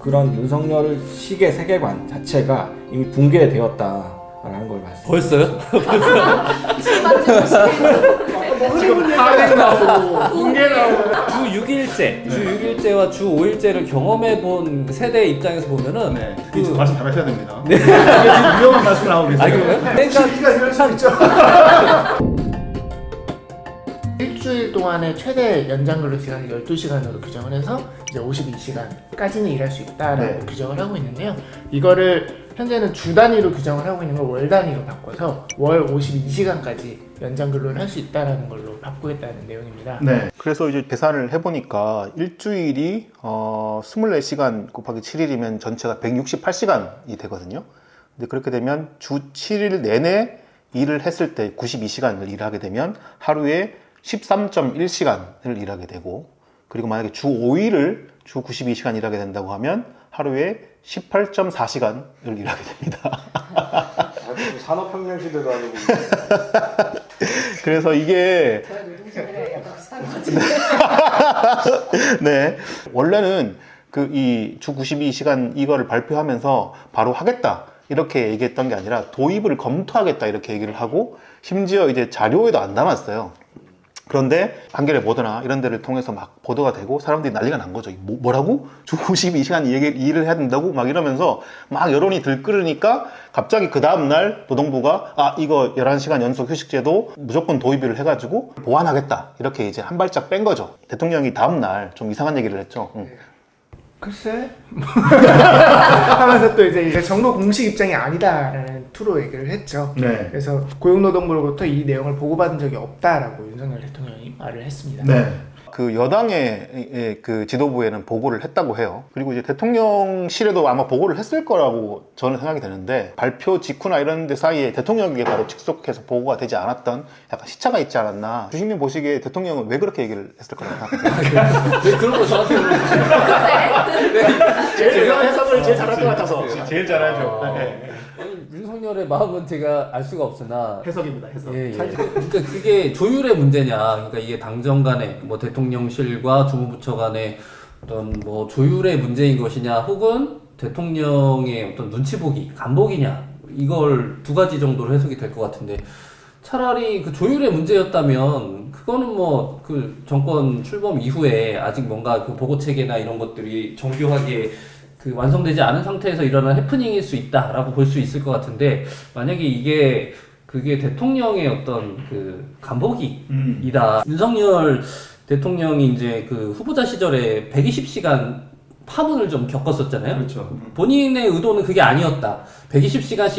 그런 윤석열식의 세계관 자체가 이미 붕괴되었다라는 걸 말씀. 벌써요? 지금 파행 나오고 붕괴 나오고 주 6일제와 주 5일제를 경험해본 세대 입장에서 보면은 네, 그 지금 말씀 잘하셔야 됩니다. 네. 이게 지금 위험한 말씀을 하고 계세요. 아 그래요? 그러니까 시기가 이럴 수 있죠. 일주일 동안의 최대 연장 근로 시간을 12시간으로 규정을 해서 이제 52시간까지는 일할 수 있다라고 네. 규정을 하고 있는데요. 이거를 현재는 주 단위로 규정을 하고 있는 걸 월 단위로 바꿔서 월 52시간까지 연장 근로를 할 수 있다라는 걸로 바꾸겠다는 내용입니다. 네. 그래서 이제 계산을 해보니까 일주일이 24시간 곱하기 7일이면 전체가 168시간이 되거든요. 근데 그렇게 되면 주 7일 내내 일을 했을 때 92시간을 일하게 되면 하루에 13.1시간을 일하게 되고, 그리고 만약에 주 5일을 주 92시간 일하게 된다고 하면 하루에 18.4시간을 일하게 됩니다. 산업혁명 시대도 아니고. 그래서 이게 네, 원래는 그 이 주 92시간 이거를 발표하면서 바로 하겠다 이렇게 얘기했던 게 아니라 도입을 검토하겠다 이렇게 얘기를 하고, 심지어 이제 자료에도 안 담았어요. 그런데 한겨레 보도나 이런 데를 통해서 막 보도가 되고 사람들이 난리가 난 거죠. 뭐라고? 주 92시간 일을 해야 된다고? 막 이러면서 막 여론이 들끓으니까 갑자기 그 다음날 노동부가 이거 11시간 연속 휴식제도 무조건 도입을 해가지고 보완하겠다 이렇게 이제 한 발짝 뺀 거죠. 대통령이 다음날 좀 이상한 얘기를 했죠. 글쎄 하면서 또 이제 정부 공식 입장이 아니다라는 투로 얘기를 했죠. 네. 그래서 고용노동부로부터 이 내용을 보고받은 적이 없다라고 윤석열 대통령이 말을 했습니다. 네. 그 여당의 그 지도부에는 보고를 했다고 해요. 그리고 이제 대통령실에도 아마 보고를 했을 거라고 저는 생각이 되는데, 발표 직후나 이런 데 사이에 대통령에게 바로 직속해서 보고가 되지 않았던 약간 시차가 있지 않았나. 주식님 보시기에 대통령은 왜 그렇게 얘기를 했을 거라고 생각하세요? 왜 그런 거 저한테 물어보세요? 제가 해석을 제일 잘할 것 같아서 제일 잘하죠. 아니, 윤석열의 마음은 제가 알 수가 없으나 해석입니다. 해석. 예. 그러니까 그게 조율의 문제냐, 그러니까 이게 당정 간에 뭐 대통령실과 주무부처 간에 어떤 뭐 조율의 문제인 것이냐, 혹은 대통령의 어떤 눈치 보기, 간보기냐, 이걸 두 가지 정도로 해석이 될 것 같은데, 차라리 그 조율의 문제였다면 그거는 뭐 그 정권 출범 이후에 아직 뭔가 그 보고 체계나 이런 것들이 정교하게 그 완성되지 않은 상태에서 일어난 해프닝일 수 있다라고 볼 수 있을 것 같은데, 만약에 그게 대통령의 어떤 그 간보기이다. 윤석열 대통령이 이제 그 후보자 시절에 120시간 파문을 좀 겪었었잖아요. 그렇죠. 본인의 의도는 그게 아니었다. 120시간씩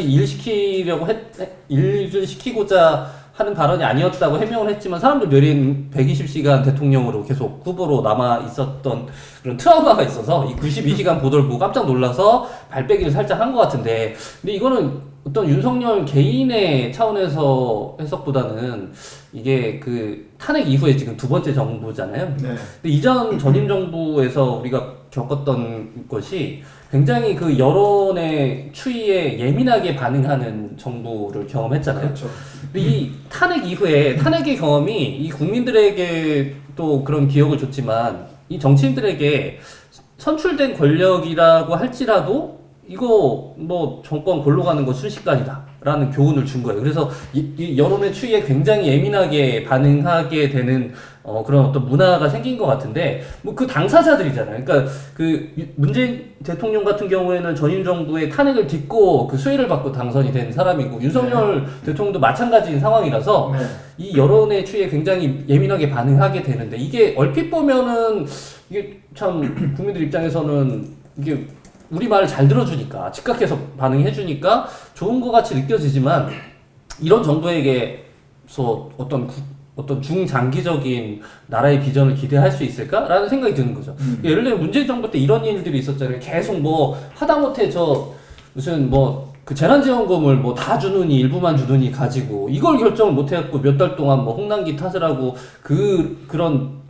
일을 시키고자 하는 발언이 아니었다고 해명을 했지만, 사람들 뇌린 120시간 대통령으로 계속 후보로 남아 있었던 그런 트라우마가 있어서 이 92시간 보도를 보고 깜짝 놀라서 발빼기를 살짝 한 것 같은데, 근데 이거는 어떤 윤석열 개인의 차원에서 해석보다는 이게 그 탄핵 이후에 지금 두 번째 정부잖아요. 네. 근데 이전 전임 정부에서 우리가 겪었던 것이 굉장히 그 여론의 추이에 예민하게 반응하는 정부를 경험했잖아요. 그렇죠. 근데 이 탄핵 이후에 탄핵의 경험이 이 국민들에게 또 그런 기억을 줬지만, 이 정치인들에게 선출된 권력이라고 할지라도 이거 뭐 정권 골로 가는 거 순식간이다 라는 교훈을 준 거예요. 그래서 이 여론의 추이에 굉장히 예민하게 반응하게 되는 그런 어떤 문화가 생긴 것 같은데, 뭐 그 당사자들이잖아요. 그러니까 그 문재인 대통령 같은 경우에는 전임 정부의 탄핵을 딛고 그 수혜를 받고 당선이 된 사람이고, 윤석열 대통령도 마찬가지인 상황이라서 네. 이 여론의 추이에 굉장히 예민하게 반응하게 되는데, 이게 얼핏 보면은 이게 참 국민들 입장에서는 이게 우리 말을 잘 들어주니까, 즉각해서 반응해주니까 좋은 것 같이 느껴지지만, 이런 정부에게서 어떤 중장기적인 나라의 비전을 기대할 수 있을까라는 생각이 드는 거죠. 예를 들면 문재인 정부 때 이런 일들이 있었잖아요. 계속 뭐 하다못해 무슨 뭐 그 재난지원금을 뭐 다 주느니 일부만 주느니 가지고 이걸 결정을 못 해갖고 몇 달 동안 뭐 홍남기 탓을 하고 그런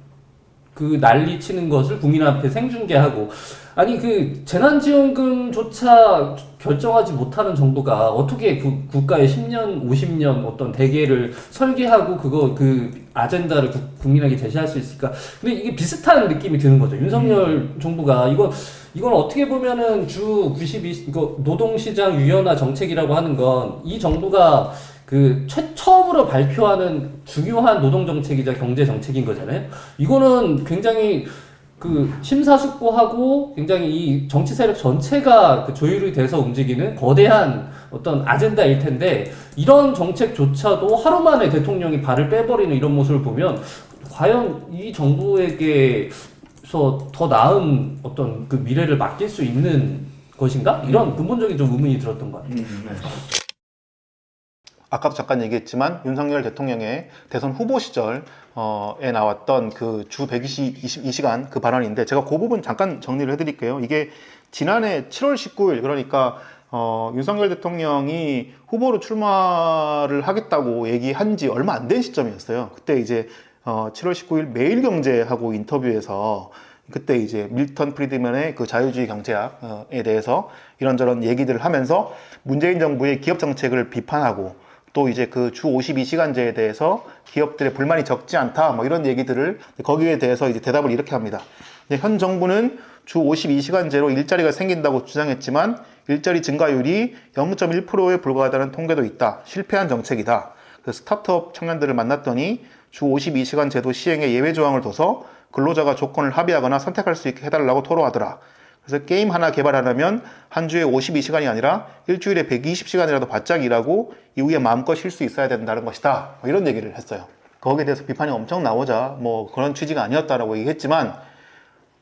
그 난리 치는 것을 국민 앞에 생중계하고, 아니 그 재난지원금조차 결정하지 못하는 정부가 어떻게 국가의 10년, 50년 어떤 대계를 설계하고 그 아젠다를 국민에게 제시할 수 있을까? 근데 이게 비슷한 느낌이 드는 거죠. 윤석열 정부가 이건 어떻게 보면은 주 92, 이거 노동시장 유연화 정책이라고 하는 건 이 정부가 그 처음으로 발표하는 중요한 노동 정책이자 경제 정책인 거잖아요. 이거는 굉장히 그 심사숙고하고 굉장히 이 정치 세력 전체가 그 조율이 돼서 움직이는 거대한 어떤 아젠다일 텐데, 이런 정책조차도 하루 만에 대통령이 발을 빼버리는 이런 모습을 보면 과연 이 정부에게서 더 나은 어떤 그 미래를 맡길 수 있는 것인가? 이런 근본적인 좀 의문이 들었던 것 같아요. 아까도 잠깐 얘기했지만 윤석열 대통령의 대선 후보 시절에 나왔던 그 주 122시간 그 발언인데, 제가 그 부분 잠깐 정리를 해드릴게요. 이게 지난해 7월 19일, 그러니까 윤석열 대통령이 후보로 출마를 하겠다고 얘기한 지 얼마 안 된 시점이었어요. 그때 이제 7월 19일 매일경제하고 인터뷰에서 그때 이제 밀턴 프리드맨의 그 자유주의 경제학에 대해서 이런저런 얘기들을 하면서 문재인 정부의 기업 정책을 비판하고, 또 이제 그 주 52시간제에 대해서 기업들의 불만이 적지 않다, 뭐 이런 얘기들을, 거기에 대해서 이제 대답을 이렇게 합니다. 현 정부는 주 52시간제로 일자리가 생긴다고 주장했지만 일자리 증가율이 0.1%에 불과하다는 통계도 있다. 실패한 정책이다. 그래서 스타트업 청년들을 만났더니 주 52시간 제도 시행에 예외 조항을 둬서 근로자가 조건을 합의하거나 선택할 수 있게 해달라고 토로하더라. 그래서 게임 하나 개발하려면 한 주에 52시간이 아니라 일주일에 120시간이라도 바짝 일하고 이후에 마음껏 쉴 수 있어야 된다는 것이다. 뭐 이런 얘기를 했어요. 거기에 대해서 비판이 엄청 나오자 뭐 그런 취지가 아니었다라고 얘기했지만,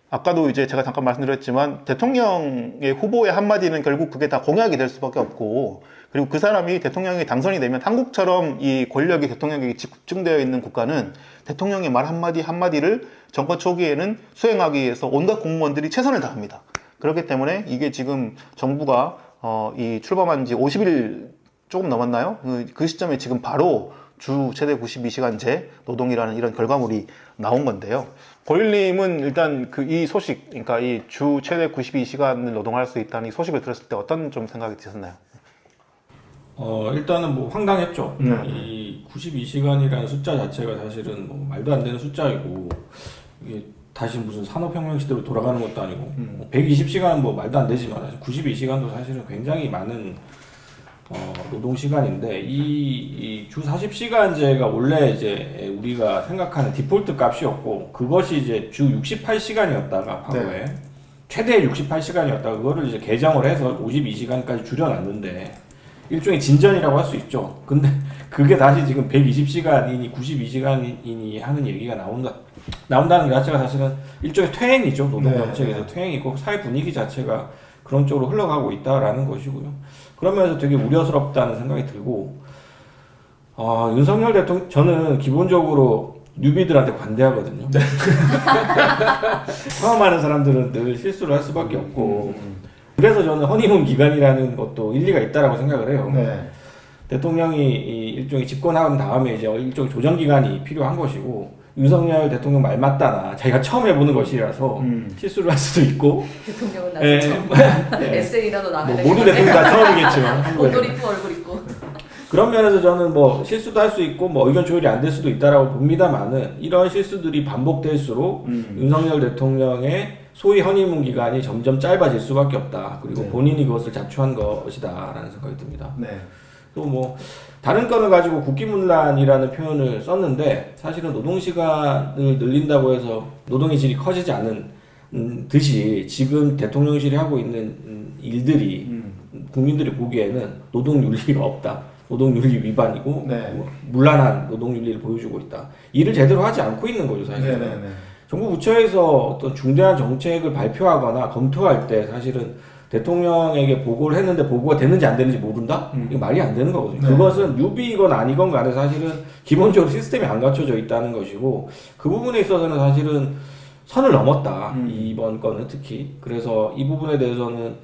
아까도 이제 제가 잠깐 말씀드렸지만 대통령의 후보의 한마디는 결국 그게 다 공약이 될 수밖에 없고, 그리고 그 사람이 대통령이 당선이 되면 한국처럼 이 권력이 대통령에게 집중되어 있는 국가는 대통령의 말 한마디 한마디를 정권 초기에는 수행하기 위해서 온갖 공무원들이 최선을 다합니다. 그렇기 때문에 이게 지금 정부가 이 출범한 지 50일 조금 넘었나요? 그 시점에 지금 바로 주 최대 92시간제 노동이라는 이런 결과물이 나온 건데요. 고일님은 일단 이 소식, 그러니까 이 주 최대 92시간을 노동할 수 있다는 이 소식을 들었을 때 어떤 좀 생각이 드셨나요? 일단은 뭐 황당했죠. 이 92시간이라는 숫자 자체가 사실은 뭐 말도 안 되는 숫자이고, 이게 다시 무슨 산업혁명 시대로 돌아가는 것도 아니고, 120시간은 뭐 말도 안 되지만 92시간도 사실은 굉장히 많은 노동시간인데, 이 주 40시간제가 원래 이제 우리가 생각하는 디폴트 값이었고, 그것이 이제 주 68시간이었다가 과거에 최대 68시간이었다가 그거를 이제 개정을 해서 52시간까지 줄여놨는데, 일종의 진전이라고 할 수 있죠. 근데 그게 다시 지금 120시간이니 92시간이니 하는 얘기가 나온다는 게 자체가 사실은 일종의 퇴행이죠. 노동정책에서 퇴행이고, 사회 분위기 자체가 그런 쪽으로 흘러가고 있다라는 것이고요. 그러면서 되게 우려스럽다는 생각이 들고, 윤석열 대통령, 저는 기본적으로 뉴비들한테 관대하거든요. 처음 하는 사람들은 늘 실수를 할 수밖에 없고, 그래서 저는 허니문 기간이라는 것도 일리가 있다라고 생각을 해요. 대통령이 일종의 집권한 다음에 이제 일종의 조정 기간이 필요한 것이고, 윤석열 대통령 말 맞다나 자기가 처음 해보는 것이라서 실수를 할 수도 있고, 대통령은 나도 처음 에세이라도 나가야 뭐 모든 대통령 다 처음이겠지만 옷도 입고 얼굴 입고 그런 면에서 저는 뭐 실수도 할 수 있고 뭐 의견 조율이 안 될 수도 있다라고 봅니다만은, 이런 실수들이 반복될수록 윤석열 대통령의 소위 허니문 기간이 점점 짧아질 수밖에 없다. 그리고 본인이 그것을 자초한 것이다라는 생각이 듭니다. 또 뭐 다른 건을 가지고 국기문란이라는 표현을 썼는데, 사실은 노동시간을 늘린다고 해서 노동의 질이 커지지 않은 듯이 지금 대통령실이 하고 있는 일들이 국민들이 보기에는 노동윤리가 없다, 노동윤리 위반이고 문란한 노동윤리를 보여주고 있다. 일을 제대로 하지 않고 있는 거죠, 사실은. 정부 부처에서 어떤 중대한 정책을 발표하거나 검토할 때 사실은 대통령에게 보고를 했는데 보고가 됐는지 안 됐는지 모른다? 이거 말이 안 되는 거거든요. 그것은 유비이건 아니건 간에 사실은 기본적으로 시스템이 안 갖춰져 있다는 것이고, 그 부분에 있어서는 사실은 선을 넘었다. 이번 건은 특히. 그래서 이 부분에 대해서는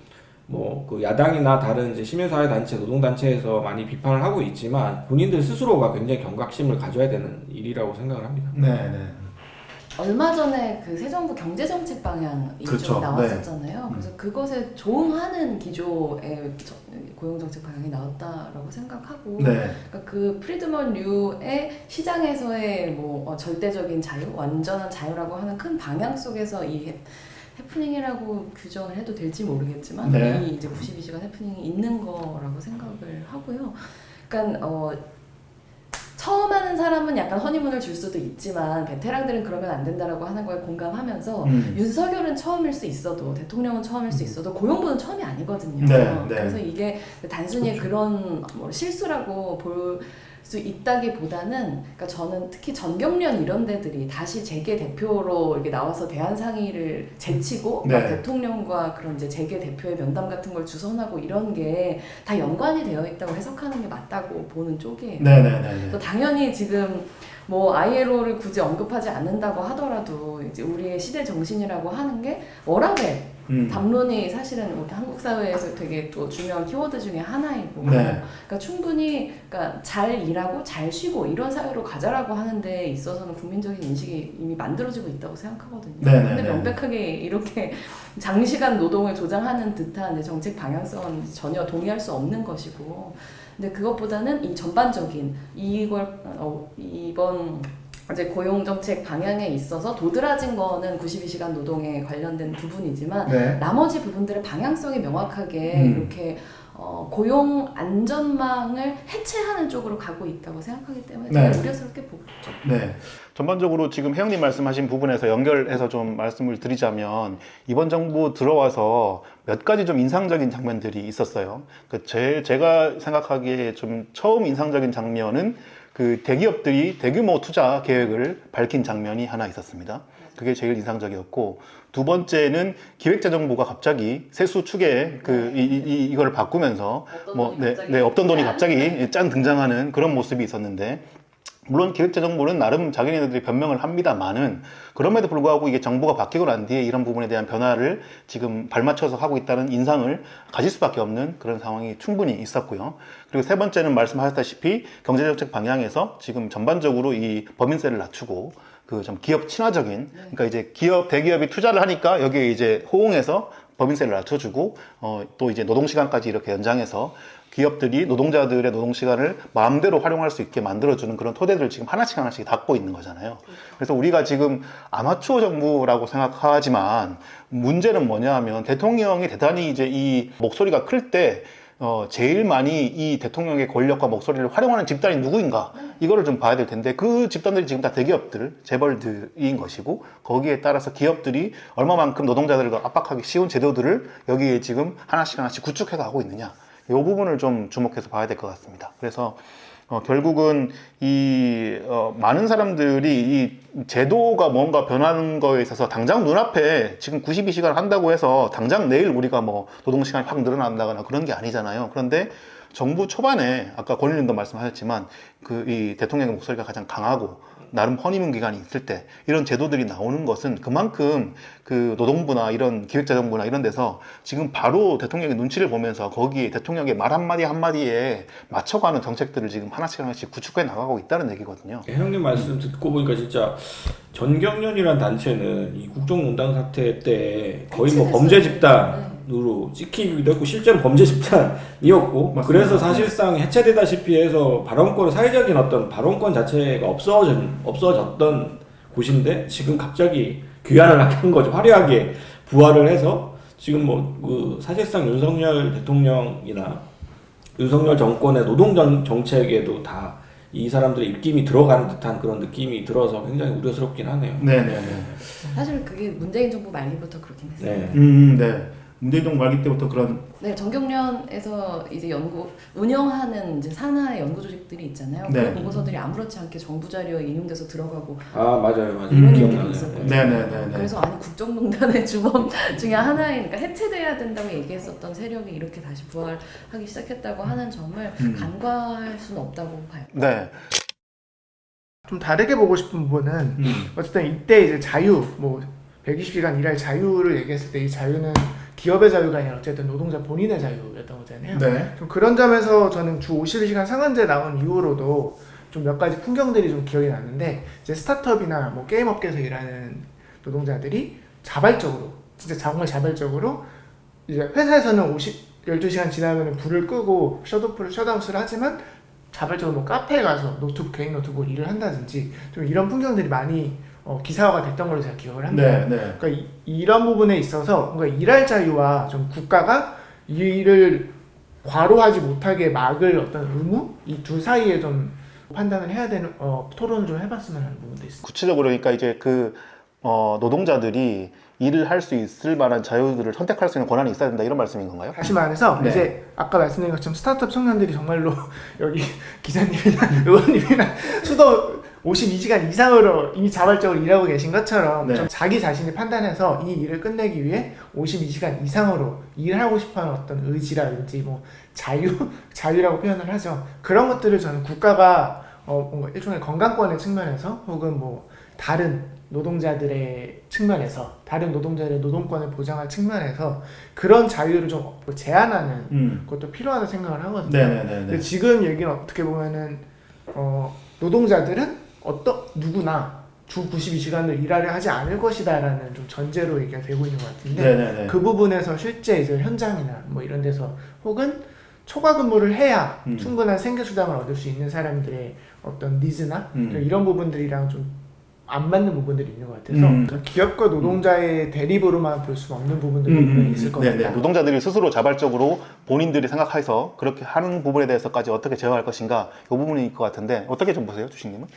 뭐 그 야당이나 다른 이제 시민사회 단체, 노동단체에서 많이 비판을 하고 있지만, 본인들 스스로가 굉장히 경각심을 가져야 되는 일이라고 생각을 합니다. 얼마 전에 그 새 정부 경제정책 방향이 그렇죠. 좀 나왔었잖아요. 그래서 그것에 조응하는 기조의 고용정책 방향이 나왔다라고 생각하고, 네. 그러니까 그 프리드먼 류의 시장에서의 뭐 절대적인 자유, 완전한 자유라고 하는 큰 방향 속에서 이 해프닝이라고 규정을 해도 될지 모르겠지만 네. 이 이제 92시간 해프닝이 있는 거라고 생각을 하고요. 그러니까 처음 하는 사람은 약간 허니문을 줄 수도 있지만 베테랑들은 그러면 안 된다라고 하는 거에 공감하면서 윤석열은 처음일 수 있어도 대통령은 처음일 수 있어도 고용부는 처음이 아니거든요. 네, 네. 그래서 이게 단순히 그렇죠. 그런 뭐 실수라고 볼 수 있다기보다는, 그러니까 저는 특히 전경련 이런 데들이 다시 재계 대표로 이렇게 나와서 대한상의를 제치고 네. 막 대통령과 그런 이제 재계 대표의 면담 같은 걸 주선하고 이런 게 다 연관이 되어 있다고 해석하는 게 맞다고 보는 쪽이에요. 네네네. 또 당연히 지금 뭐 ILO를 굳이 언급하지 않는다고 하더라도 이제 우리의 시대 정신이라고 하는 게 워라밸 담론이 사실은 우리 한국 사회에서 되게 또 중요한 키워드 중에 하나이고, 네. 그러니까 충분히 그러니까 잘 일하고 잘 쉬고 이런 사회로 가자라고 하는 데 있어서는 국민적인 인식이 이미 만들어지고 있다고 생각하거든요. 네, 네, 근데 네. 명백하게 이렇게 장시간 노동을 조장하는 듯한 정책 방향성은 전혀 동의할 수 없는 것이고, 근데 그것보다는 이 전반적인 이번 이제 고용정책 방향에 있어서 도드라진 거는 92시간 노동에 관련된 부분이지만 네. 나머지 부분들의 방향성이 명확하게 이렇게 고용 안전망을 해체하는 쪽으로 가고 있다고 생각하기 때문에 네. 되게 우려스럽게 보고 있죠. 네. 전반적으로 지금 혜영님 말씀하신 부분에서 연결해서 좀 말씀을 드리자면 이번 정부 들어와서 몇 가지 좀 인상적인 장면들이 있었어요. 제가 생각하기에 좀 처음 인상적인 장면은 그 대기업들이 대규모 투자 계획을 밝힌 장면이 하나 있었습니다. 그게 제일 인상적이었고, 두 번째는 기획재정부가 갑자기 세수 추계 이걸 바꾸면서 없던 돈이 갑자기 짠 등장하는 그런 모습이 있었는데, 물론 기획재정부는 나름 자기네들이 변명을 합니다만은 그럼에도 불구하고 이게 정부가 바뀌고 난 뒤에 이런 부분에 대한 변화를 지금 발맞춰서 하고 있다는 인상을 가질 수밖에 없는 그런 상황이 충분히 있었고요. 그리고 세 번째는 말씀하셨다시피 경제정책 방향에서 지금 전반적으로 이 법인세를 낮추고 그 좀 기업 친화적인, 그러니까 이제 대기업이 투자를 하니까 여기에 이제 호응해서 법인세를 낮춰주고 또 이제 노동시간까지 이렇게 연장해서 기업들이 노동자들의 노동시간을 마음대로 활용할 수 있게 만들어주는 그런 토대들을 지금 하나씩 닫고 있는 거잖아요. 그래서 우리가 지금 아마추어 정부라고 생각하지만 문제는 뭐냐 하면 대통령이 대단히 이제 이 목소리가 클 때 제일 많이 이 대통령의 권력과 목소리를 활용하는 집단이 누구인가, 이거를 좀 봐야 될 텐데, 그 집단들이 지금 다 대기업들, 재벌들인 것이고, 거기에 따라서 기업들이 얼마만큼 노동자들을 더 압박하기 쉬운 제도들을 여기에 지금 하나씩 구축해 가고 있느냐, 이 부분을 좀 주목해서 봐야 될 것 같습니다. 그래서 결국은 많은 사람들이 이 제도가 뭔가 변하는 거에 있어서 당장 눈앞에 지금 92시간 한다고 해서 당장 내일 우리가 뭐 노동시간이 확 늘어난다거나 그런 게 아니잖아요. 그런데 정부 초반에 아까 권일님도 말씀하셨지만 이 대통령의 목소리가 가장 강하고 나름 허니문 기간이 있을 때 이런 제도들이 나오는 것은 그만큼 그 노동부나 이런 기획재정부나 이런 데서 지금 바로 대통령의 눈치를 보면서 거기에 대통령의 말 한마디 한마디에 맞춰가는 정책들을 지금 하나씩 구축해 나가고 있다는 얘기거든요. 형님 말씀 듣고 보니까 진짜 전경련이란 단체는 이 국정농단 사태 때 거의 뭐 범죄 집단으로 찍히기도 했고 실제로 범죄 집단이었고, 맞습니다. 그래서 사실상 해체되다시피 해서 발언권, 사회적인 어떤 발언권 자체가 없어졌던 곳인데 지금 갑자기 귀환을 한 거죠. 화려하게 부활을 해서 지금 뭐 사실상 윤석열 대통령이나 윤석열 정권의 노동 정책에도 다 이 사람들의 입김이 들어가는 듯한 그런 느낌이 들어서 굉장히 우려스럽긴 하네요. 네네네. 사실 그게 문재인 정부 말기부터 그렇긴 했어요. 네. 네. 문재인 정부 말기 때부터 그런. 네, 정경련에서 이제 운영하는 이제 산하의 연구 조직들이 있잖아요. 네. 그 보고서들이 아무렇지 않게 정부 자료에 인용돼서 들어가고 아 맞아요. 이런 일들이 기억나네요. 있었거든요. 네네네. 그래서 아니 국정농단의 주범 중에 하나이니까 해체돼야 된다고 얘기했었던 세력이 이렇게 다시 부활하기 시작했다고 하는 점을 간과할 수는 없다고 봐요. 네. 좀 다르게 보고 싶은 부분은 어쨌든 이때 이제 자유, 뭐 120시간 일할 자유를 얘기했을 때 이 자유는 기업의 자유가 아니라 어쨌든 노동자 본인의 자유였던 거잖아요. 네. 좀 그런 점에서 저는 주 52시간 상한제 나온 이후로도 좀 몇 가지 풍경들이 좀 기억이 나는데 이제 스타트업이나 뭐 게임 업계에서 일하는 노동자들이 자발적으로 진짜 정말 자발적으로 이제 회사에서는 12시간 지나면 불을 끄고 셧아웃을 하지만 자발적으로 뭐 카페에 가서 개인 노트북 일을 한다든지 좀 이런 풍경들이 많이 기사화가 됐던 걸로 제가 기억을 합니다. 그러니까 이런 부분에 있어서 뭔가 일할 자유와 좀 국가가 이 일을 과로하지 못하게 막을 어떤 의무? 이 둘 사이에 좀 판단을 해야 되는 토론을 좀 해봤으면 하는 부분도 있습니다. 구체적으로 그러니까 이제 노동자들이 일을 할 수 있을 만한 자유들을 선택할 수 있는 권한이 있어야 된다 이런 말씀인 건가요? 다시 말해서 네. 이제 아까 말씀드린 것처럼 스타트업 청년들이 정말로 여기 기자님이나 의원님이나 수도 52시간 이상으로 이미 자발적으로 일하고 계신 것처럼 네. 좀 자기 자신이 판단해서 이 일을 끝내기 위해 52시간 이상으로 일하고 싶어하는 어떤 의지라든지 뭐 자유라고 표현을 하죠. 그런 것들을 저는 국가가 뭔가 일종의 건강권의 측면에서 혹은 뭐 다른 노동자들의 측면에서 다른 노동자들의 노동권을 보장할 측면에서 그런 자유를 좀 제한하는 것도 필요하다고 생각을 하거든요. 근데 지금 얘기는 어떻게 보면은 노동자들은 누구나 주 92시간을 일하려 하지 않을 것이다라는 좀 전제로 얘기가 되고 있는 것 같은데 그 부분에서 실제 이제 현장이나 뭐 이런 데서 혹은 초과 근무를 해야 충분한 생계수당을 얻을 수 있는 사람들의 어떤 니즈나 이런 부분들이랑 좀 안 맞는 부분들이 있는 것 같아서 기업과 노동자의 대립으로만 볼 수 없는 부분들이 분명히 있을 것 같다. 노동자들이 스스로 자발적으로 본인들이 생각해서 그렇게 하는 부분에 대해서까지 어떻게 제어할 것인가 이 부분일 것 같은데 어떻게 좀 보세요, 주식님은?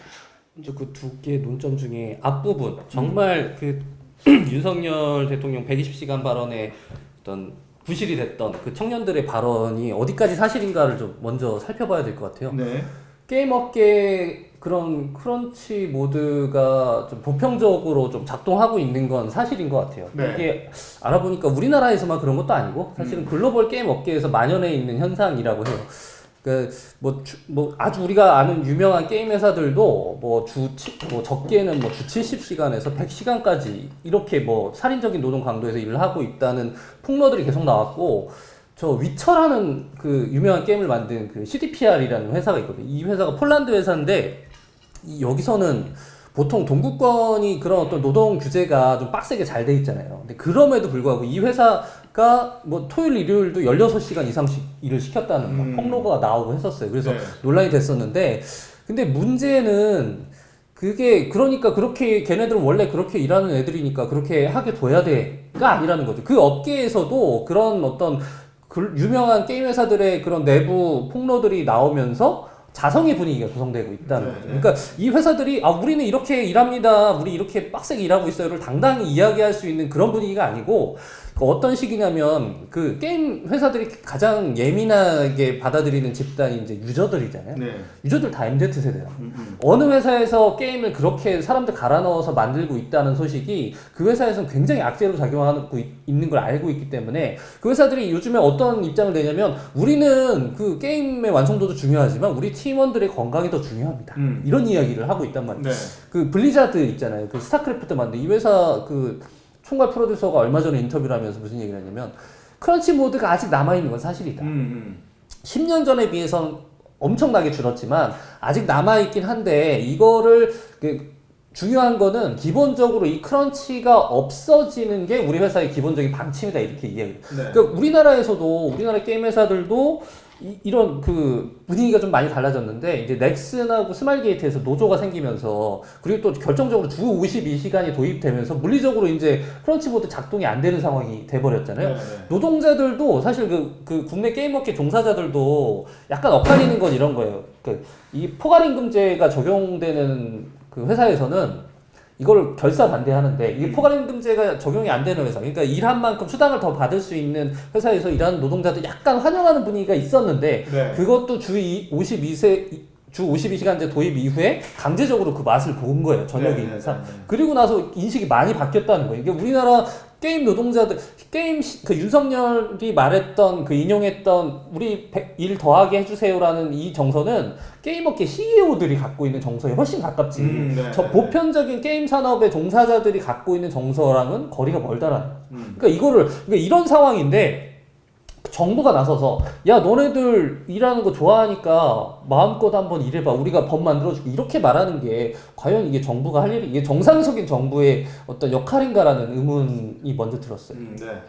이제 그 두 개의 논점 중에 앞부분 정말 그 윤석열 대통령 120시간 발언에 어떤 부실이 됐던 그 청년들의 발언이 어디까지 사실인가를 좀 먼저 살펴봐야 될 것 같아요. 게임 업계 그런 크런치 모드가 좀 보편적으로 좀 작동하고 있는 건 사실인 것 같아요. 이게 알아보니까 우리나라에서만 그런 것도 아니고 사실은 글로벌 게임 업계에서 만연해 있는 현상이라고 해요. 그 뭐 아주 우리가 아는 유명한 게임 회사들도 적게는 주 70시간에서 100시간까지 이렇게 뭐 살인적인 노동 강도에서 일을 하고 있다는 폭로들이 계속 나왔고, 저 위쳐라는 그 유명한 게임을 만든 그 CDPR이라는 회사가 있거든요. 이 회사가 폴란드 회사인데 여기서는 보통 동구권이 그런 어떤 노동 규제가 좀 빡세게 잘 돼 있잖아요. 근데 그럼에도 불구하고 이 회사가 뭐 토요일 일요일도 16시간 이상씩 일을 시켰다는 폭로가 나오고 했었어요. 그래서 논란이 됐었는데, 근데 문제는 그게 그러니까 그렇게 걔네들은 원래 그렇게 일하는 애들이니까 그렇게 하게 둬야 돼가 아니라는 거죠. 그 업계에서도 그런 어떤 유명한 게임 회사들의 그런 내부 폭로들이 나오면서 자성의 분위기가 구성되고 있다는 거죠. 그러니까 이 회사들이 우리는 이렇게 일합니다, 우리 이렇게 빡세게 일하고 있어요를 당당히 이야기할 수 있는 그런 분위기가 아니고, 어떤 식이냐면 그 게임 회사들이 가장 예민하게 받아들이는 집단이 이제 유저들이잖아요. 유저들 다 MZ 세대예요. 어느 회사에서 게임을 그렇게 사람들 갈아 넣어서 만들고 있다는 소식이 그 회사에서는 굉장히 악재로 작용하고 있는 걸 알고 있기 때문에 그 회사들이 요즘에 어떤 입장을 내냐면, 우리는 그 게임의 완성도도 중요하지만 우리 팀원들의 건강이 더 중요합니다. 이런 이야기를 하고 있단 말이에요. 그 블리자드 있잖아요. 그 스타크래프트 만든 이 회사 그 총괄 프로듀서가 얼마 전에 인터뷰를 하면서 무슨 얘기를 했냐면, 크런치 모드가 아직 남아있는 건 사실이다. 10년 전에 비해서는 엄청나게 줄었지만 아직 남아있긴 한데, 이거를 중요한 거는 기본적으로 이 크런치가 없어지는 게 우리 회사의 기본적인 방침이다, 이렇게 이야기해요. 그러니까 우리나라에서도 우리나라 게임 회사들도 이런 그 분위기가 좀 많이 달라졌는데, 이제 넥슨하고 스마일게이트에서 노조가 생기면서, 그리고 또 결정적으로 주 52시간이 도입되면서 물리적으로 이제 크런치보드 작동이 안 되는 상황이 돼버렸잖아요. 노동자들도 사실 그 국내 게임업계 종사자들도 약간 엇갈리는 건 이런 거예요. 이 포괄임금제가 적용되는 그 회사에서는 이걸 결사 반대하는데, 이게 포괄임금제가 적용이 안 되는 회사, 그러니까 일한 만큼 수당을 더 받을 수 있는 회사에서 일하는 노동자들 약간 환영하는 분위기가 있었는데, 그것도 주 52시간제 도입 이후에 강제적으로 그 맛을 본 거예요, 전역에 있는 사람. 그리고 나서 인식이 많이 바뀌었다는 거예요. 이게 우리나라 게임 노동자들, 그 윤석열이 말했던, 인용했던 우리 일 더하게 해주세요라는 이 정서는 게임업계 CEO들이 갖고 있는 정서에 훨씬 가깝지. 보편적인 게임 산업의 종사자들이 갖고 있는 정서랑은 거리가 멀다라는. 그러니까 그러니까 이런 상황인데, 정부가 나서서 야 너네들 일하는 거 좋아하니까 마음껏 한번 일해봐 우리가 법 만들어주고 이렇게 말하는 게 과연 이게 정부가 할 일이 이게 정상적인 정부의 어떤 역할인가라는 의문이 먼저 들었어요. 네.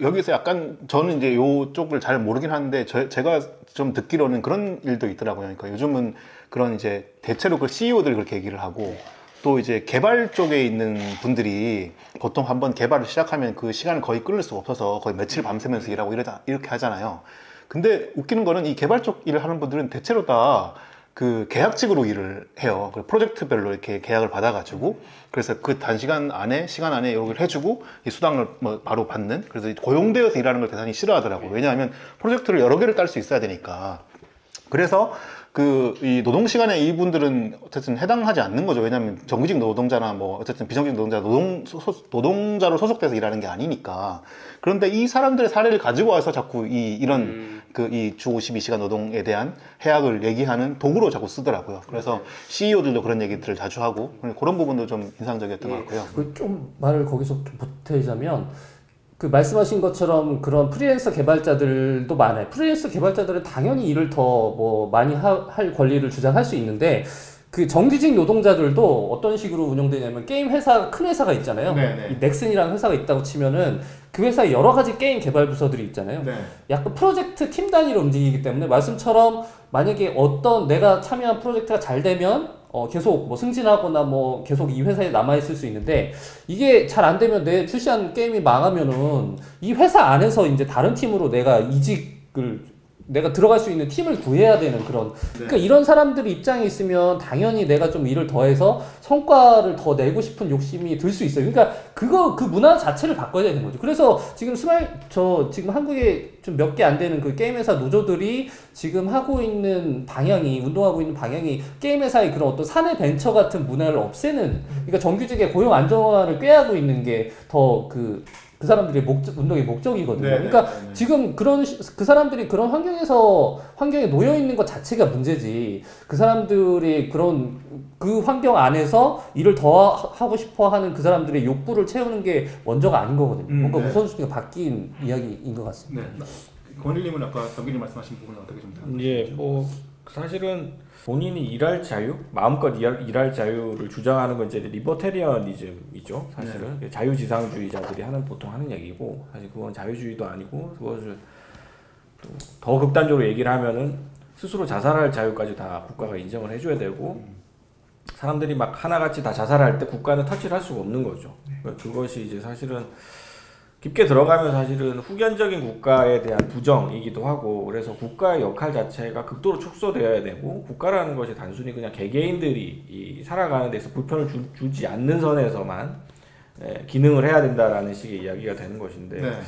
여기서 약간 저는 이제 요쪽을 잘 모르긴 하는데 제가 좀 듣기로는 그런 일도 있더라고요. 그러니까 요즘은 그런 이제 대체로 그 CEO들 그렇게 얘기를 하고 또 이제 개발 쪽에 있는 분들이 보통 한번 개발을 시작하면 그 시간을 거의 끊을 수가 없어서 거의 며칠 밤새면서 일하고 이렇게 하잖아요. 근데 웃기는 거는 이 개발 쪽 일을 하는 분들은 대체로 다 그 계약직으로 일을 해요. 그 프로젝트별로 이렇게 계약을 받아가지고 그래서 그 시간 안에 이걸 해주고 이 수당을 뭐 바로 받는 그래서 고용되어서 일하는 걸 대단히 싫어하더라고요. 왜냐하면 프로젝트를 여러 개를 딸 수 있어야 되니까. 그래서 이 노동 시간에 이분들은 어쨌든 해당하지 않는 거죠. 왜냐하면 정규직 노동자나 뭐 어쨌든 비정규직 노동자 노동자로 소속돼서 일하는 게 아니니까. 그런데 이 사람들의 사례를 가지고 와서 자꾸 이런 이 주 52시간 노동에 대한 해악을 얘기하는 도구로 자꾸 쓰더라고요. 그래서 CEO들도 그런 얘기들을 자주 하고 그런 부분도 좀 인상적이었던 것 같고요. 좀 말을 거기서 좀 보태자면 그 말씀하신 것처럼 그런 프리랜서 개발자들도 많아요. 프리랜서 개발자들은 당연히 일을 더 뭐 많이 할 권리를 주장할 수 있는데 그 정규직 노동자들도 어떤 식으로 운영되냐면 게임 회사 큰 회사가 있잖아요. 네네. 이 넥슨이라는 회사가 있다고 치면은 그 회사에 여러 가지 게임 개발 부서들이 있잖아요. 네. 약간 프로젝트 팀 단위로 움직이기 때문에 말씀처럼 만약에 어떤 내가 참여한 프로젝트가 잘 되면 계속 뭐 승진하거나 뭐 계속 이 회사에 남아있을 수 있는데 이게 잘 안 되면 내 출시한 게임이 망하면은 이 회사 안에서 이제 다른 팀으로 내가 들어갈 수 있는 팀을 구해야 되는 그런 그러니까 이런 사람들이 입장에 있으면 당연히 내가 좀 일을 더해서 성과를 더 내고 싶은 욕심이 들 수 있어요. 그러니까 그 문화 자체를 바꿔야 되는 거죠. 그래서 지금 지금 한국에 좀 몇 개 안 되는 그 게임 회사 노조들이 지금 하고 있는 방향이 운동하고 있는 방향이 게임 회사의 그런 어떤 사내 벤처 같은 문화를 없애는 그러니까 정규직의 고용 안정화를 꾀하고 있는 게 더 그 사람들의 운동의 목적이거든요. 그러니까 지금 그 사람들이 그런 환경에 놓여 있는 것 자체가 문제지. 그 사람들이 그 환경 안에서 일을 더 하고 싶어 하는 그 사람들의 욕구를 채우는 게 먼저가 아닌 거거든요. 뭔가 우선순위가 바뀐 이야기인 것 같습니다. 네. 권일님은 아까 정규님 말씀하신 부분은 어떻게 좀 이제 뭐 사실은 본인이 일할 자유, 마음껏 일할 자유를 주장하는 건 이제 리버테리언이즘이죠. 사실은 자유지상주의자들이 보통 하는 얘기고 사실 그건 자유주의도 아니고 그것을 또 더 극단적으로 얘기를 하면은 스스로 자살할 자유까지 다 국가가 인정을 해줘야 되고 사람들이 막 하나같이 다 자살할 때 국가는 터치를 할 수가 없는 거죠. 그것이 이제 사실은 깊게 들어가면 사실은 후견적인 국가에 대한 부정이기도 하고 그래서 국가의 역할 자체가 극도로 축소되어야 되고 국가라는 것이 단순히 그냥 개개인들이 살아가는 데서 불편을 주지 않는 선에서만 기능을 해야 된다라는 식의 이야기가 되는 것인데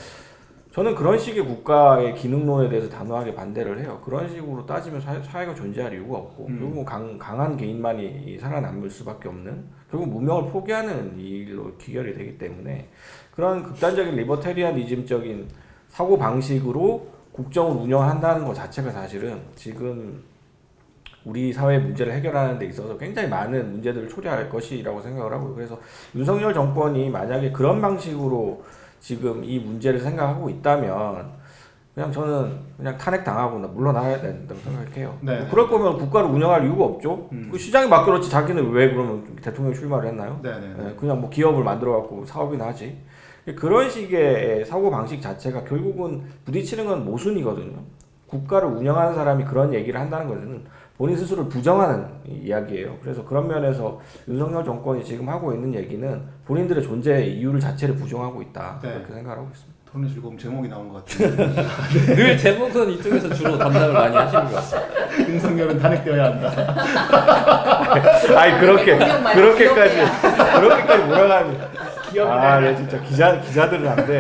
저는 그런 식의 국가의 기능론에 대해서 단호하게 반대를 해요. 그런 식으로 따지면 사회가 존재할 이유가 없고 결국 강한 개인만이 살아남을 수밖에 없는 결국 문명을 포기하는 일로 귀결이 되기 때문에 그런 극단적인 리버테리안이즘적인 사고 방식으로 국정을 운영한다는 것 자체가 사실은 지금 우리 사회의 문제를 해결하는 데 있어서 굉장히 많은 문제들을 초래할 것이라고 생각을 하고요. 그래서 윤석열 정권이 만약에 그런 방식으로 지금 이 문제를 생각하고 있다면 그냥 저는 그냥 탄핵당하거나 물러나야 된다고 생각해요. 뭐 그럴 거면 국가를 운영할 이유가 없죠. 그 시장이 맡겨놓지 자기는 왜 그러면 대통령 출마를 했나요? 그냥 뭐 기업을 만들어갖고 사업이나 하지. 그런 식의 사고방식 자체가 결국은 부딪히는 건 모순이거든요. 국가를 운영하는 사람이 그런 얘기를 한다는 것은 본인 스스로를 부정하는 이야기예요. 그래서 그런 면에서 윤석열 정권이 지금 하고 있는 얘기는 본인들의 존재의 이유를 자체를 부정하고 있다. 그렇게 생각하고 있습니다. 토론의 즐거움 제목이 나온 것 같은데 늘 제목은 이쪽에서 주로 담당을 많이 하시는 것 같습니다. 윤석열은 탄핵되어야 한다. 아니 그렇게까지 몰아가니. 네, 진짜 기자들은 안 돼.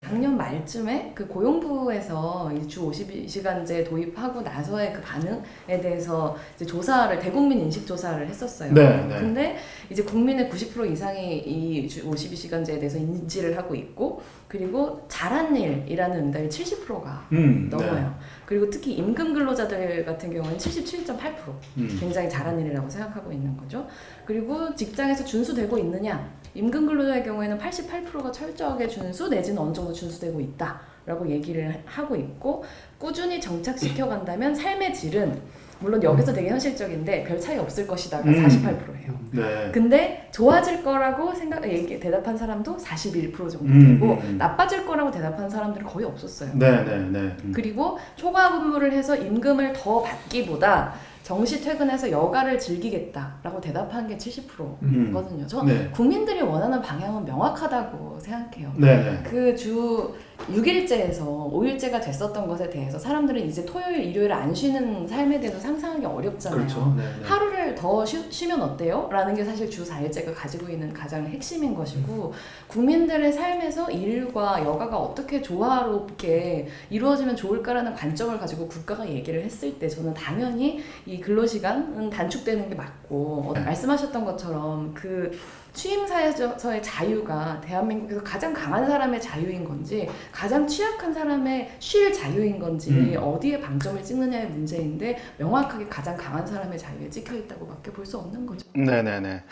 작년 말쯤에 그 고용부에서 이 주 52시간제 도입하고 나서의 그 반응에 대해서 이제 조사를 대국민 인식 조사를 했었어요. 네, 네. 근데 이제 국민의 90% 이상이 이 주 52시간제에 대해서 인지를 하고 있고 그리고 잘한 일이라는 응답이 70%가 넘어요. 네. 그리고 특히 임금 근로자들 같은 경우는 77.8% 굉장히 잘한 일이라고 생각하고 있는 거죠. 그리고 직장에서 준수되고 있느냐? 임금 근로자의 경우에는 88%가 철저하게 준수 내지는 어느 정도 준수되고 있다라고 얘기를 하고 있고 꾸준히 정착시켜 간다면 삶의 질은 물론 여기서 되게 현실적인데 별 차이 없을 것이다가 48%예요. 네. 근데 좋아질 거라고 대답한 사람도 41% 정도 되고 나빠질 거라고 대답한 사람들은 거의 없었어요. 네. 그리고 초과 근무를 해서 임금을 더 받기보다 정시 퇴근해서 여가를 즐기겠다라고 대답한 게 70%거든요. 저 네. 국민들이 원하는 방향은 명확하다고 생각해요. 네. 그 주 6일제에서 5일제가 됐었던 것에 대해서 사람들은 이제 토요일, 일요일 안 쉬는 삶에 대해서 상상하기 어렵잖아요. 그렇죠. 네. 하루를 더 쉬면 어때요? 라는 게 사실 주 4일제가 가지고 있는 가장 핵심인 것이고 국민들의 삶에서 일과 여가가 어떻게 조화롭게 이루어지면 좋을까라는 관점을 가지고 국가가 얘기를 했을 때 저는 당연히 이 근로시간은 단축되는 게 맞고 말씀하셨던 것처럼 그 취임사에서의 자유가 대한민국에서 가장 강한 사람의 자유인 건지 가장 취약한 사람의 쉴 자유인 건지 어디에 방점을 찍느냐의 문제인데 명확하게 가장 강한 사람의 자유에 찍혀 있다고밖에 볼 수 없는 거죠. 네네네.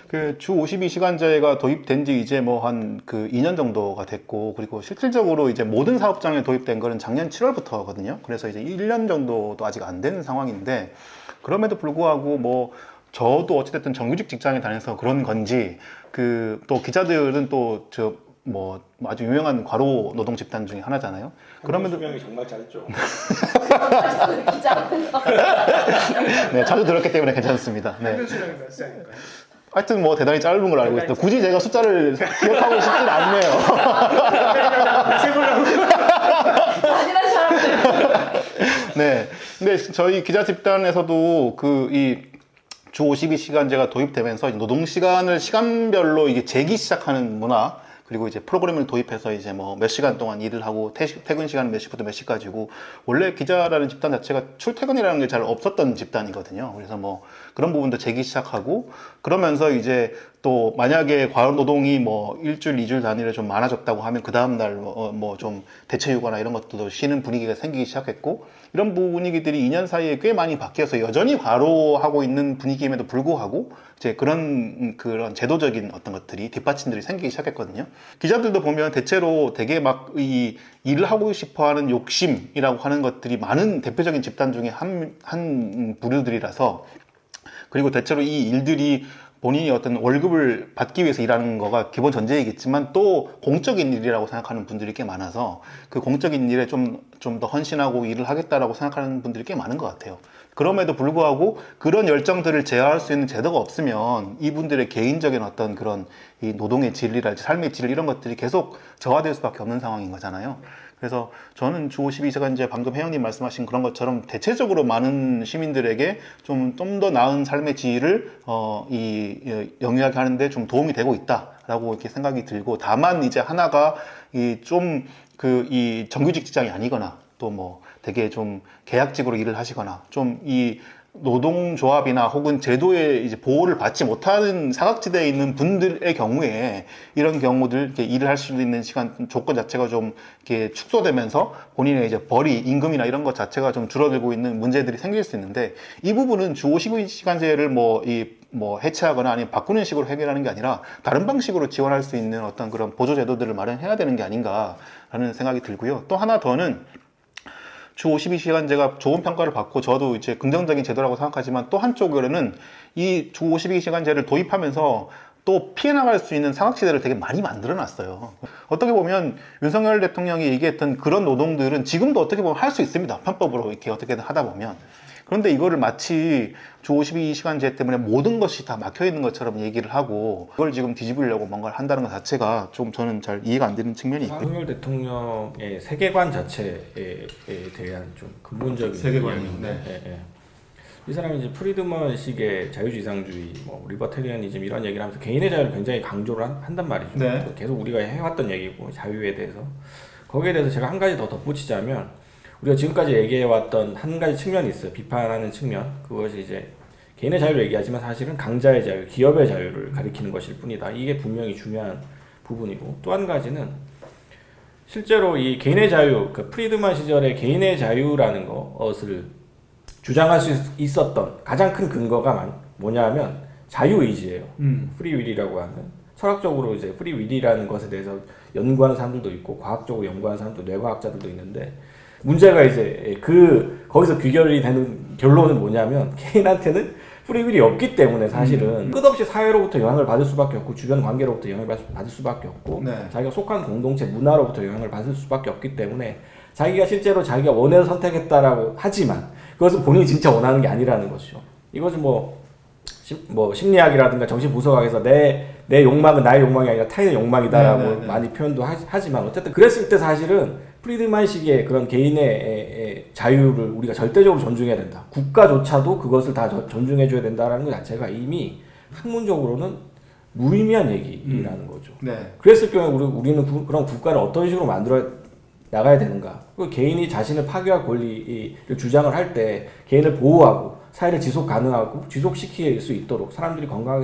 그 주 52시간제가 도입된 지 이제 뭐 한 그 2년 정도가 됐고, 그리고 실질적으로 이제 모든 사업장에 도입된 거는 작년 7월부터거든요. 그래서 이제 1년 정도도 아직 안 된 상황인데, 그럼에도 불구하고 뭐 저도 어찌됐든 정규직 직장에 다녀서 그런 건지, 그 또 기자들은 또 저 뭐 아주 유명한 과로 노동 집단 중에 하나잖아요. 그러면 수명이 정말 짧죠. 기자 앞에서 네, 자주 들었기 때문에 괜찮습니다. 네. 평균 수명이 몇 살일까요? 하여튼 뭐 대단히 짧은 걸 알고 있어요. 굳이 제가 숫자를 기억하고 싶진 않네요. 잔인한 사람들. 네. 근데 저희 기자 집단에서도 그 이 주 52시간제가 도입되면서 노동 시간을 시간별로 이게 재기 시작하는 문화, 그리고 이제 프로그램을 도입해서 이제 뭐 몇 시간 동안 일을 하고 퇴근 시간은 몇 시부터 몇 시까지고, 원래 기자라는 집단 자체가 출퇴근이라는 게 잘 없었던 집단이거든요. 그래서 뭐 그런 부분도 재기 시작하고, 그러면서 이제 또 만약에 과로 노동이 뭐 일주일, 이주일 단위로 좀 많아졌다고 하면 그 다음날 뭐 좀 대체 휴가나 이런 것도 쉬는 분위기가 생기기 시작했고, 이런 분위기들이 2년 사이에 꽤 많이 바뀌어서 여전히 과로하고 있는 분위기임에도 불구하고 이제 그런 제도적인 어떤 것들이 뒷받침들이 생기기 시작했거든요. 기자들도 보면 대체로 되게 막 이 일을 하고 싶어하는 욕심이라고 하는 것들이 많은 대표적인 집단 중에 한 부류들이라서, 그리고 대체로 이 일들이 본인이 어떤 월급을 받기 위해서 일하는 거가 기본 전제이겠지만 또 공적인 일이라고 생각하는 분들이 꽤 많아서 그 공적인 일에 좀 더 헌신하고 일을 하겠다라고 생각하는 분들이 꽤 많은 것 같아요. 그럼에도 불구하고 그런 열정들을 제어할 수 있는 제도가 없으면 이분들의 개인적인 어떤 그런 이 노동의 질이랄지 삶의 질 이런 것들이 계속 저하될 수밖에 없는 상황인 거잖아요. 그래서 저는 주 52시간제 방금 혜영님 말씀하신 그런 것처럼 대체적으로 많은 시민들에게 좀 더 나은 삶의 질을 영위하게 하는데 좀 도움이 되고 있다라고 이렇게 생각이 들고, 다만 이제 하나가 이 정규직 직장이 아니거나 또 뭐 되게 좀 계약직으로 일을 하시거나 좀 이 노동조합이나 혹은 제도의 이제 보호를 받지 못하는 사각지대에 있는 분들의 경우에 이런 경우들 이렇게 일을 할 수 있는 시간 조건 자체가 좀 이렇게 축소되면서 본인의 이제 벌이 임금이나 이런 것 자체가 좀 줄어들고 있는 문제들이 생길 수 있는데, 이 부분은 주 52시간제를 뭐 해체하거나 아니면 바꾸는 식으로 해결하는 게 아니라 다른 방식으로 지원할 수 있는 어떤 그런 보조 제도들을 마련해야 되는 게 아닌가라는 생각이 들고요. 또 하나 더는 주 52시간제가 좋은 평가를 받고 저도 이제 긍정적인 제도라고 생각하지만, 또 한쪽으로는 이 주 52시간제를 도입하면서 또 피해 나갈 수 있는 사각지대를 되게 많이 만들어 놨어요. 어떻게 보면 윤석열 대통령이 얘기했던 그런 노동들은 지금도 어떻게 보면 할 수 있습니다. 편법으로 이렇게 어떻게든 하다 보면. 그런데 이거를 마치 주 52시간제 때문에 모든 것이 다 막혀 있는 것처럼 얘기를 하고 그걸 지금 뒤집으려고 뭔가를 한다는 것 자체가 좀 저는 잘 이해가 안 되는 측면이 있고요. 윤석열 대통령의 세계관 자체에 대한 좀 근본적인 세계관이요. 이야기인데, 네. 이 사람이 이제 프리드먼식의 자유지상주의, 뭐 리버테리언이즘 이런 얘기를 하면서 개인의 자유를 굉장히 강조를 한단 말이죠. 네. 계속 우리가 해왔던 얘기고 자유에 대해서 거기에 대해서 제가 한 가지 더 덧붙이자면 우리가 지금까지 얘기해왔던 한 가지 측면이 있어요. 비판하는 측면. 그것이 이제 개인의 자유를 얘기하지만 사실은 강자의 자유, 기업의 자유를 가리키는 것일 뿐이다. 이게 분명히 중요한 부분이고 또 한 가지는 실제로 이 개인의 자유, 그 프리드만 시절의 개인의 자유라는 것을 주장할 수 있었던 가장 큰 근거가 뭐냐면 자유의지예요. 프리윌이라고 하는 철학적으로 이제 프리윌이라는 것에 대해서 연구하는 사람들도 있고 과학적으로 연구하는 사람도 뇌과학자들도 있는데 문제가 이제 거기서 귀결이 되는 결론은 뭐냐면 개인한테는 프리윌이 없기 때문에 사실은 끝없이 사회로부터 영향을 받을 수밖에 없고 주변 관계로부터 영향을 받을 수밖에 없고 네. 자기가 속한 공동체 문화로부터 영향을 받을 수밖에 없기 때문에 자기가 실제로 자기가 원해서 선택했다라고 하지만 그것은 본인이 진짜 원하는 게 아니라는 것이죠. 이것은 뭐 심리학이라든가 정신분석학에서 내 욕망은 나의 욕망이 아니라 타인의 욕망이다라고 네. 많이 표현도 하지만 어쨌든 그랬을 때 사실은 프리드만식의 그런 개인의 자유를 우리가 절대적으로 존중해야 된다. 국가조차도 그것을 다 존중해줘야 된다라는 것 자체가 이미 학문적으로는 무의미한 얘기라는 거죠. 네. 그랬을 경우에 우리는 그런 국가를 어떤 식으로 만들어 나가야 되는가? 개인이 자신을 파괴할 권리를 주장을 할 때 개인을 보호하고 사회를 지속 가능하고 지속시킬 수 있도록 사람들이 건강하게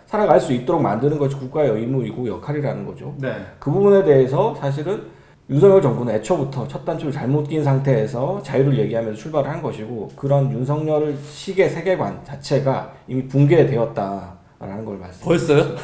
살아갈 수 있도록 만드는 것이 국가의 의무이고 역할이라는 거죠. 네. 그 부분에 대해서 사실은 윤석열 정부는 애초부터 첫 단추를 잘못 낀 상태에서 자유를 얘기하면서 출발을 한 것이고 그런 윤석열 식의 세계관 자체가 이미 붕괴되었다라는 걸 말씀드립니다. 벌써요?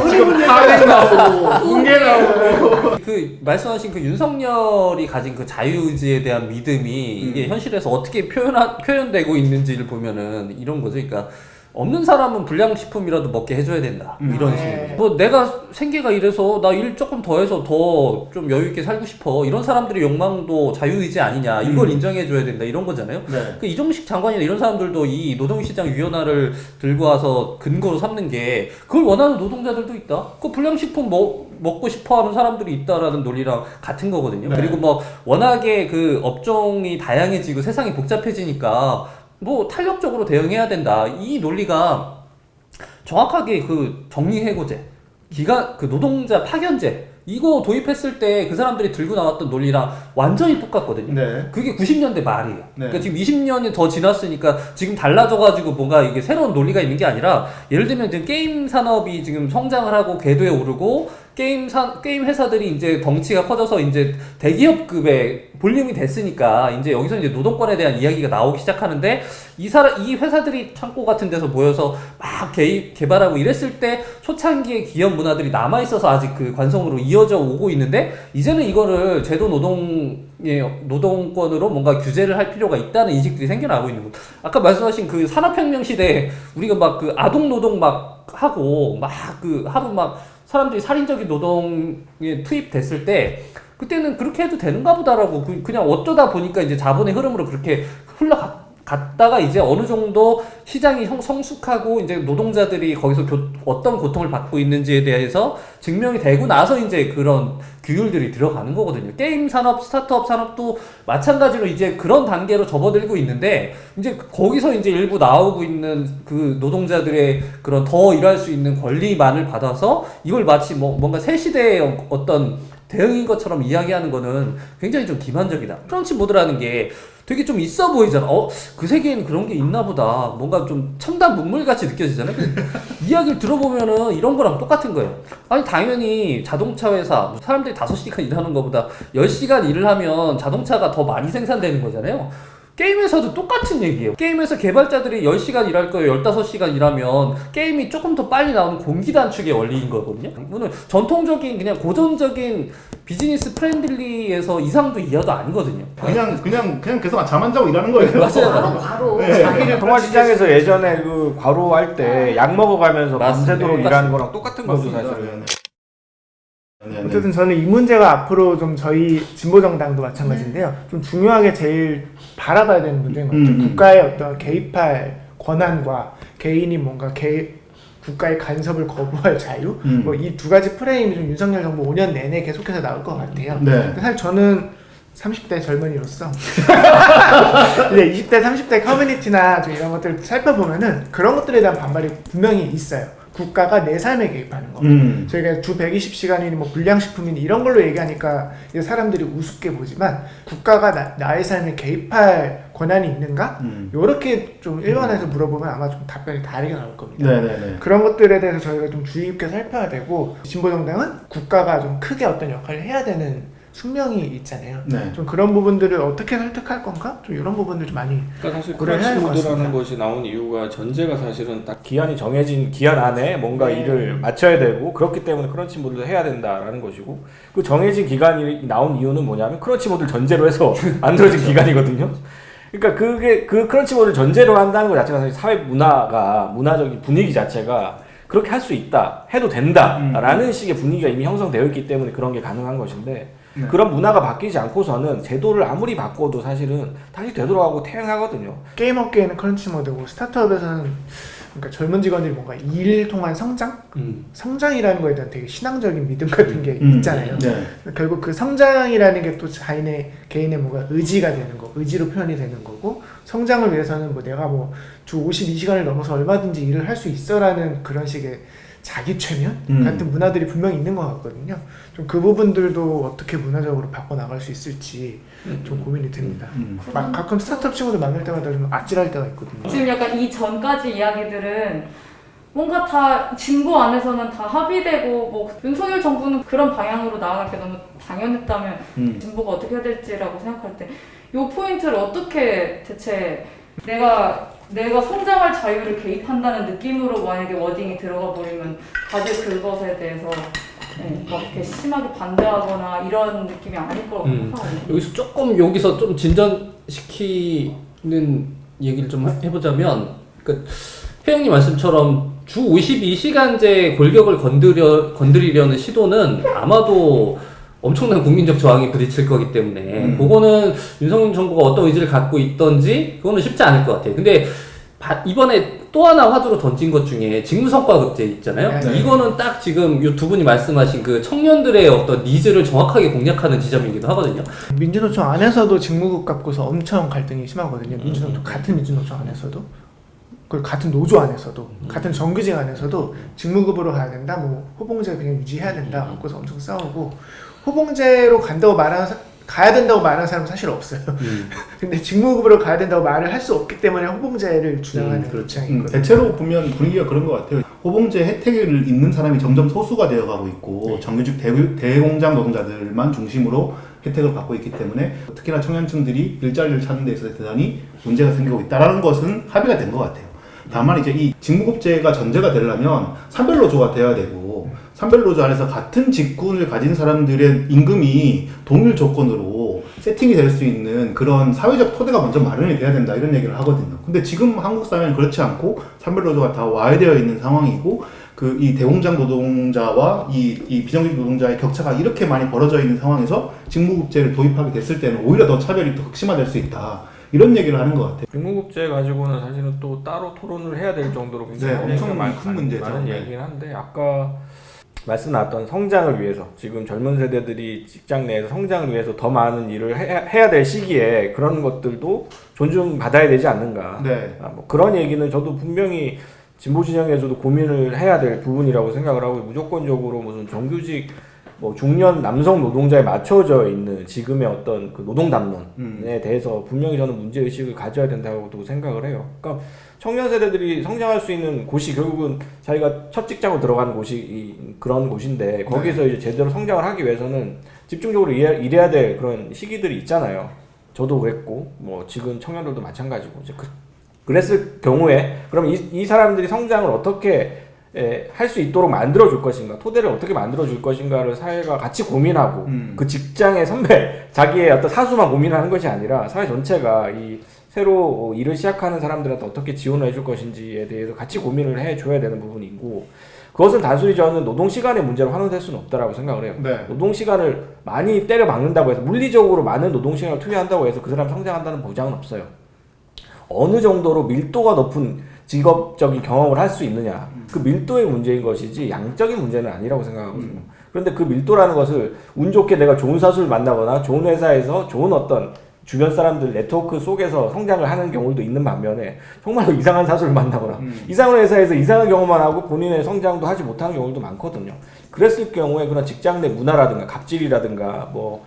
지금 파괴 나오고 붕괴 나오고 그 말씀하신 그 윤석열이 가진 그 자유의지에 대한 믿음이 이게 현실에서 어떻게 표현되고 있는지를 보면은 이런 거죠. 그러니까 없는 사람은 불량식품이라도 먹게 해줘야 된다. 이런 네. 식으로. 뭐 내가 생계가 이래서 나 일 조금 더 해서 더 좀 여유있게 살고 싶어. 이런 사람들의 욕망도 자유의지 아니냐. 이걸 인정해줘야 된다. 이런 거잖아요. 네. 그 이종식 장관이나 이런 사람들도 이 노동시장 위원화를 들고 와서 근거로 삼는 게 그걸 원하는 노동자들도 있다. 그 불량식품 먹고 싶어 하는 사람들이 있다라는 논리랑 같은 거거든요. 네. 그리고 뭐 워낙에 그 업종이 다양해지고 세상이 복잡해지니까 뭐 탄력적으로 대응해야 된다. 이 논리가 정확하게 그 정리해고제, 그 노동자 파견제 이거 도입했을 때 그 사람들이 들고 나왔던 논리랑 완전히 똑같거든요. 네. 그게 90년대 말이에요. 네. 그러니까 지금 20년이 더 지났으니까 지금 달라져가지고 뭔가 이게 새로운 논리가 있는 게 아니라 예를 들면 지금 게임 산업이 지금 성장을 하고 궤도에 오르고 게임 회사들이 이제 덩치가 커져서 이제 대기업급의 볼륨이 됐으니까 이제 여기서 이제 노동권에 대한 이야기가 나오기 시작하는데 이 회사들이 창고 같은 데서 모여서 막 개발하고 이랬을 때 초창기의 기업 문화들이 남아있어서 아직 그 관성으로 이어져 오고 있는데 이제는 이거를 제도 노동권으로 뭔가 규제를 할 필요가 있다는 인식들이 생겨나고 있는 거죠. 아까 말씀하신 그 산업혁명 시대에 우리가 막 그 아동 노동 막 하고 막 그 하루 막 사람들이 살인적인 노동에 투입됐을 때 그때는 그렇게 해도 되는가 보다라고 그냥 어쩌다 보니까 이제 자본의 흐름으로 그렇게 흘러갔다가 이제 어느 정도 시장이 성숙하고 이제 노동자들이 거기서 어떤 고통을 받고 있는지에 대해서 증명이 되고 나서 이제 그런 규율들이 들어가는 거거든요. 게임 산업, 스타트업 산업도 마찬가지로 이제 그런 단계로 접어들고 있는데 이제 거기서 이제 일부 나오고 있는 그 노동자들의 그런 더 일할 수 있는 권리만을 받아서 이걸 마치 뭔가 새 시대의 어떤 대응인 것처럼 이야기하는 거는 굉장히 좀 기만적이다. 크런치 모드라는 게 되게 좀 있어 보이잖아. 그 세계에는 그런 게 있나 보다. 뭔가 좀 첨단 문물같이 느껴지잖아요. 이야기를 들어보면은 이런 거랑 똑같은 거예요. 아니 당연히 자동차 회사 사람들이 5시간 일하는 것보다 10시간 일을 하면 자동차가 더 많이 생산되는 거잖아요. 게임에서도 똑같은 얘기예요. 게임에서 개발자들이 10시간 일할 거예요. 15시간 일하면 게임이 조금 더 빨리 나오는 공기 단축의 원리인 거거든요. 이거는 전통적인 그냥 고전적인 비즈니스 프렌들리에서 이상도 이하도 아니거든요. 그냥 계속 잠 안 자고 일하는 거예요. 맞아요. 바로 네. 자기를 통화시장에서 예전에 그 과로할 때 약 먹어가면서 맞습니다. 밤새도록 네, 일하는 거랑 똑같은 거죠 맞습니다. 사실은. 어쨌든 저는 이 문제가 앞으로 좀 저희 진보정당도 마찬가지인데요. 좀 중요하게 제일 바라봐야 되는 문제인 것 같아요. 국가의 어떤 개입할 권한과 개인이 뭔가 국가의 간섭을 거부할 자유, 뭐 이 두 가지 프레임이 좀 윤석열 정부 5년 내내 계속해서 나올 것 같아요. 네. 근데 사실 저는 30대 젊은이로서 이제 20대, 30대 커뮤니티나 좀 이런 것들을 살펴보면은 그런 것들에 대한 반발이 분명히 있어요. 국가가 내 삶에 개입하는 거. 저희가 주 120시간이니 뭐 불량식품이니 이런 걸로 얘기하니까 이제 사람들이 우습게 보지만 국가가 나의 삶에 개입할 권한이 있는가? 요렇게 좀 일반에서 물어보면 아마 좀 답변이 다르게 나올 겁니다. 네네네. 그런 것들에 대해서 저희가 좀 주의 깊게 살펴야 되고, 진보정당은 국가가 좀 크게 어떤 역할을 해야 되는 숙명이 있잖아요. 네. 좀 그런 부분들을 어떻게 설득할 건가? 좀 이런 부분들 좀 많이 그러니까 사실 고려해야 할 것 크러치 모드라는 같습니다. 것이 나온 이유가 전제가 사실은 딱 기한이 정해진 기한 안에 뭔가 네. 일을 마쳐야 되고 그렇기 때문에 크러치 모드를 해야 된다라는 것이고 그 정해진 기간이 나온 이유는 뭐냐면 크러치 모드를 전제로 해서 만들어진 기간이거든요. 그러니까 그게 그 크러치 모드를 전제로 한다는 것 자체가 사실 사회 문화적인 분위기 자체가 그렇게 할 수 있다, 해도 된다라는 식의 분위기가 이미 형성되어 있기 때문에 그런 게 가능한 것인데 그런 문화가 바뀌지 않고서는 제도를 아무리 바꿔도 사실은 다시 되돌아가고 태행하거든요. 게임 업계에는 크런치 모드고 스타트업에서는 그러니까 젊은 직원들이 뭔가 일 통한 성장이라는 거에 대한 되게 신앙적인 믿음 같은 게 있잖아요. 네. 결국 그 성장이라는 게 또 개인의 뭔가 의지가 되는 거, 의지로 표현이 되는 거고, 성장을 위해서는 뭐 내가 뭐 주 52시간을 넘어서 얼마든지 일을 할 수 있어라는 그런 식의 자기 최면 같은 문화들이 분명히 있는 것 같거든요. 좀 그 부분들도 어떻게 문화적으로 바꿔나갈 수 있을지 좀 고민이 됩니다. 가끔 스타트업 친구들 만날 때마다 좀 아찔할 때가 있거든요. 지금 약간 이 전까지 이야기들은 뭔가 다 진보 안에서는 다 합의되고 뭐 윤석열 정부는 그런 방향으로 나아갈 게 너무 당연했다면 진보가 어떻게 해야 될지라고 생각할 때 이 포인트를 어떻게 대체 내가 성장할 자유를 개입한다는 느낌으로 만약에 워딩이 들어가 버리면 다들 그것에 대해서 막 이렇게 심하게 반대하거나 이런 느낌이 아닐 거라고 생각하거든요. 여기서 좀 진전시키는 얘기를 좀 해보자면, 혜영님 말씀처럼 주 52시간제 골격을 건드리려는 시도는 아마도 엄청난 국민적 저항이 부딪힐 거기 때문에 그거는 윤석열 정부가 어떤 의지를 갖고 있던지 그거는 쉽지 않을 것 같아요. 근데 이번에 또 하나 화두로 던진 것 중에 직무성과급제 있잖아요. 네. 이거는 딱 지금 이 두 분이 말씀하신 그 청년들의 어떤 니즈를 정확하게 공략하는 지점이기도 하거든요. 민주노총 안에서도 직무급 갖고서 엄청 갈등이 심하거든요. 같은 민주노총 안에서도, 그리고 같은 노조 안에서도, 같은 정규직 안에서도 직무급으로 가야 된다, 뭐 호봉제 그냥 유지해야 된다 갖고서 엄청 싸우고, 호봉제로 가야 된다고 말하는 사람은 사실 없어요. 근데 직무급으로 가야 된다고 말을 할 수 없기 때문에 호봉제를 주장하는 입장이거든요. 대체로 보면 분위기가 그런 것 같아요. 호봉제 혜택을 있는 사람이 점점 소수가 되어가고 있고 정규직 대공장 노동자들만 중심으로 혜택을 받고 있기 때문에 특히나 청년층들이 일자리를 찾는 데 있어서 대단히 문제가 생기고 있다는 것은 합의가 된 것 같아요. 다만 이제 이 직무급제가 전제가 되려면 산별노조가 돼야 되고, 산별노조 안에서 같은 직군을 가진 사람들의 임금이 동일 조건으로 세팅이 될 수 있는 그런 사회적 토대가 먼저 마련이 돼야 된다, 이런 얘기를 하거든요. 근데 지금 한국 사회는 그렇지 않고 산별노조가 다 와해되어 있는 상황이고, 이 대공장 노동자와 이 비정규직 노동자의 격차가 이렇게 많이 벌어져 있는 상황에서 직무급제를 도입하게 됐을 때는 오히려 더 차별이 더 극심화될 수 있다, 이런 얘기를 하는 것 같아요. 직무급제 가지고는 사실은 또 따로 토론을 해야 될 정도로 굉장히 엄청 큰 문제죠. 많은 네. 얘기긴 한데, 아까 말씀 나왔던 성장을 위해서, 지금 젊은 세대들이 직장 내에서 성장을 위해서 더 많은 일을 해야 될 시기에 그런 것들도 존중받아야 되지 않는가. 네. 뭐 그런 얘기는 저도 분명히 진보 진영에서도 고민을 해야 될 부분이라고 생각을 하고, 무조건적으로 무슨 정규직 뭐 중년 남성 노동자에 맞춰져 있는 지금의 어떤 그 노동 담론에 대해서 분명히 저는 문제 의식을 가져야 된다고도 생각을 해요. 그러니까 청년 세대들이 성장할 수 있는 곳이 결국은 자기가 첫 직장으로 들어가는 곳이 그런 곳인데, 거기서 이제 제대로 성장을 하기 위해서는 집중적으로 일해야 될 그런 시기들이 있잖아요. 저도 그랬고, 뭐 지금 청년들도 마찬가지고. 이제 그랬을 경우에 그럼 이 사람들이 성장을 어떻게 할 수 있도록 만들어줄 것인가, 토대를 어떻게 만들어줄 것인가를 사회가 같이 고민하고, 그 직장의 자기의 어떤 사수만 고민하는 것이 아니라 사회 전체가 이 새로 일을 시작하는 사람들한테 어떻게 지원을 해줄 것인지에 대해서 같이 고민을 해줘야 되는 부분이고, 그것은 단순히 저는 노동시간의 문제로 환원될 수는 없다라고 생각을 해요. 네. 노동시간을 많이 때려박는다고 해서, 물리적으로 많은 노동시간을 투여한다고 해서 그 사람이 성장한다는 보장은 없어요. 어느 정도로 밀도가 높은 직업적인 경험을 할 수 있느냐, 그 밀도의 문제인 것이지 양적인 문제는 아니라고 생각하거든요. 그런데 그 밀도라는 것을 운 좋게 내가 좋은 사수를 만나거나 좋은 회사에서 좋은 어떤 주변 사람들 네트워크 속에서 성장을 하는 경우도 있는 반면에 정말로 이상한 사수를 만나거나 이상한 회사에서 이상한 경험만 하고 본인의 성장도 하지 못하는 경우도 많거든요. 그랬을 경우에 그런 직장 내 문화라든가 갑질이라든가 뭐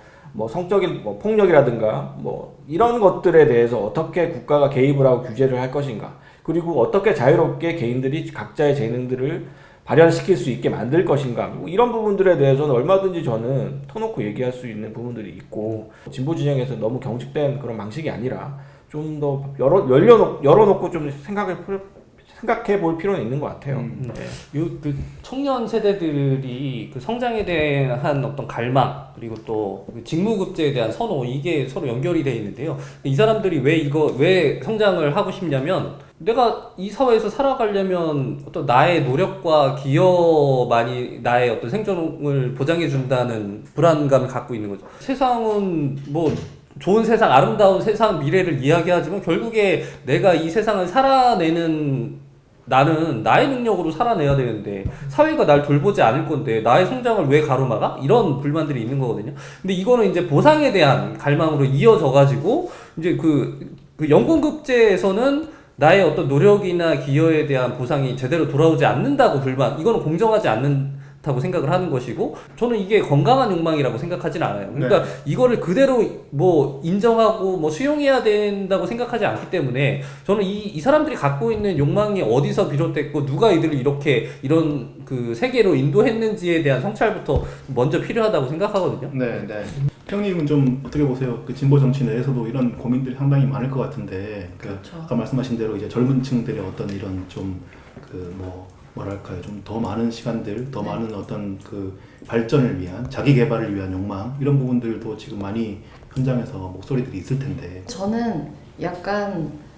성적인 뭐 폭력이라든가 뭐 이런 것들에 대해서 어떻게 국가가 개입을 하고 규제를 할 것인가, 그리고 어떻게 자유롭게 개인들이 각자의 재능들을 발현시킬 수 있게 만들 것인가, 뭐 이런 부분들에 대해서는 얼마든지 저는 터놓고 얘기할 수 있는 부분들이 있고, 진보 진영에서 너무 경직된 그런 방식이 아니라 좀 더 열어놓고 좀 생각해 볼 필요는 있는 것 같아요. 네. 그 청년 세대들이 그 성장에 대한 어떤 갈망, 그리고 또 직무급제에 대한 선호, 이게 서로 연결이 돼 있는데요. 이 사람들이 왜 성장을 하고 싶냐면, 내가 이 사회에서 살아가려면 어떤 나의 노력과 기여만이 나의 어떤 생존을 보장해 준다는 불안감을 갖고 있는 거죠. 세상은 뭐 좋은 세상, 아름다운 세상, 미래를 이야기하지만 결국에 내가 이 세상을 살아내는, 나는 나의 능력으로 살아내야 되는데 사회가 날 돌보지 않을 건데 나의 성장을 왜 가로막아? 이런 불만들이 있는 거거든요. 근데 이거는 이제 보상에 대한 갈망으로 이어져 가지고, 이제 그 연금급제에서는 나의 어떤 노력이나 기여에 대한 보상이 제대로 돌아오지 않는다고 불만, 이거는 공정하지 않는다고 생각을 하는 것이고, 저는 이게 건강한 욕망이라고 생각하진 않아요. 그러니까 이거를 그대로 뭐 인정하고 뭐 수용해야 된다고 생각하지 않기 때문에, 저는 이 사람들이 갖고 있는 욕망이 어디서 비롯됐고 누가 이들을 이런 그 세계로 인도했는지에 대한 성찰부터 먼저 필요하다고 생각하거든요. 네. 형님은 좀 어떻게 보세요? 그 진보 정치 내에서도 이런 고민들이 상당히 많을 것 같은데, 그렇죠. 아까 말씀하신 대로 이제 젊은 층들의 어떤 이런 좀 뭐랄까요, 좀 더 많은 시간들, 더 많은 어떤 그 발전을 위한, 자기 개발을 위한 욕망, 이런 부분들도 지금 많이 현장에서 목소리들이 있을 텐데. 저는 약간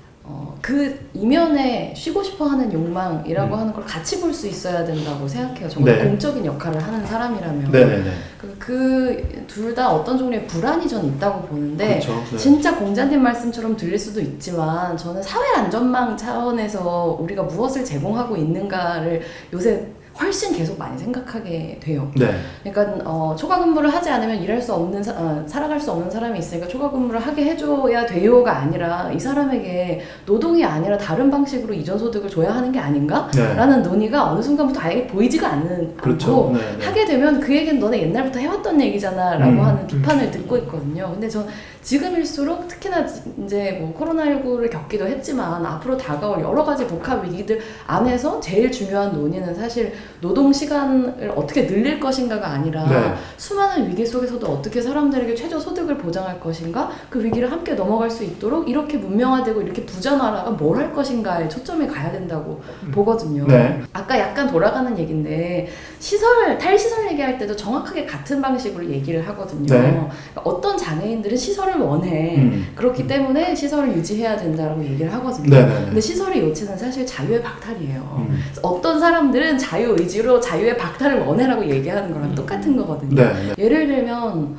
그 이면에 쉬고 싶어하는 욕망이라고 하는 걸 같이 볼 수 있어야 된다고 생각해요. 정말 네. 공적인 역할을 하는 사람이라면. 네네네. 그 둘 다 어떤 종류의 불안이 전 있다고 보는데, 그렇죠. 네. 진짜 공자님 말씀처럼 들릴 수도 있지만 저는 사회 안전망 차원에서 우리가 무엇을 제공하고 있는가를 요새 훨씬 계속 많이 생각하게 돼요. 네. 그러니까 초과 근무를 하지 않으면 일할 수 없는 살아갈 수 없는 사람이 있으니까 초과 근무를 하게 해줘야 돼요가 아니라, 이 사람에게 노동이 아니라 다른 방식으로 이전 소득을 줘야 하는 게 아닌가라는 논의가 어느 순간부터 아예 보이지가 그렇죠. 않고, 네. 하게 되면 그 얘기는 너네 옛날부터 해왔던 얘기잖아라고 하는 비판을 듣고 있거든요. 근데 전 지금일수록 특히나 이제 뭐 코로나19를 겪기도 했지만 앞으로 다가올 여러 가지 복합 위기들 안에서 제일 중요한 논의는 사실 노동 시간을 어떻게 늘릴 것인가가 아니라, 네. 수많은 위기 속에서도 어떻게 사람들에게 최저 소득을 보장할 것인가, 그 위기를 함께 넘어갈 수 있도록 이렇게 문명화되고 이렇게 부자 나라가 뭘 할 것인가에 초점이 가야 된다고 보거든요. 네. 아까 약간 돌아가는 얘기인데, 탈시설 얘기할 때도 정확하게 같은 방식으로 얘기를 하거든요. 네. 그러니까 어떤 장애인들은 시설을 원해. 그렇기 때문에 시설을 유지해야 된다고 얘기를 하거든요. 네네네. 근데 시설의 요체는 사실 자유의 박탈이에요. 어떤 사람들은 자유 의지로 자유의 박탈을 원해라고 얘기하는 거랑 똑같은 거거든요. 네. 예를 들면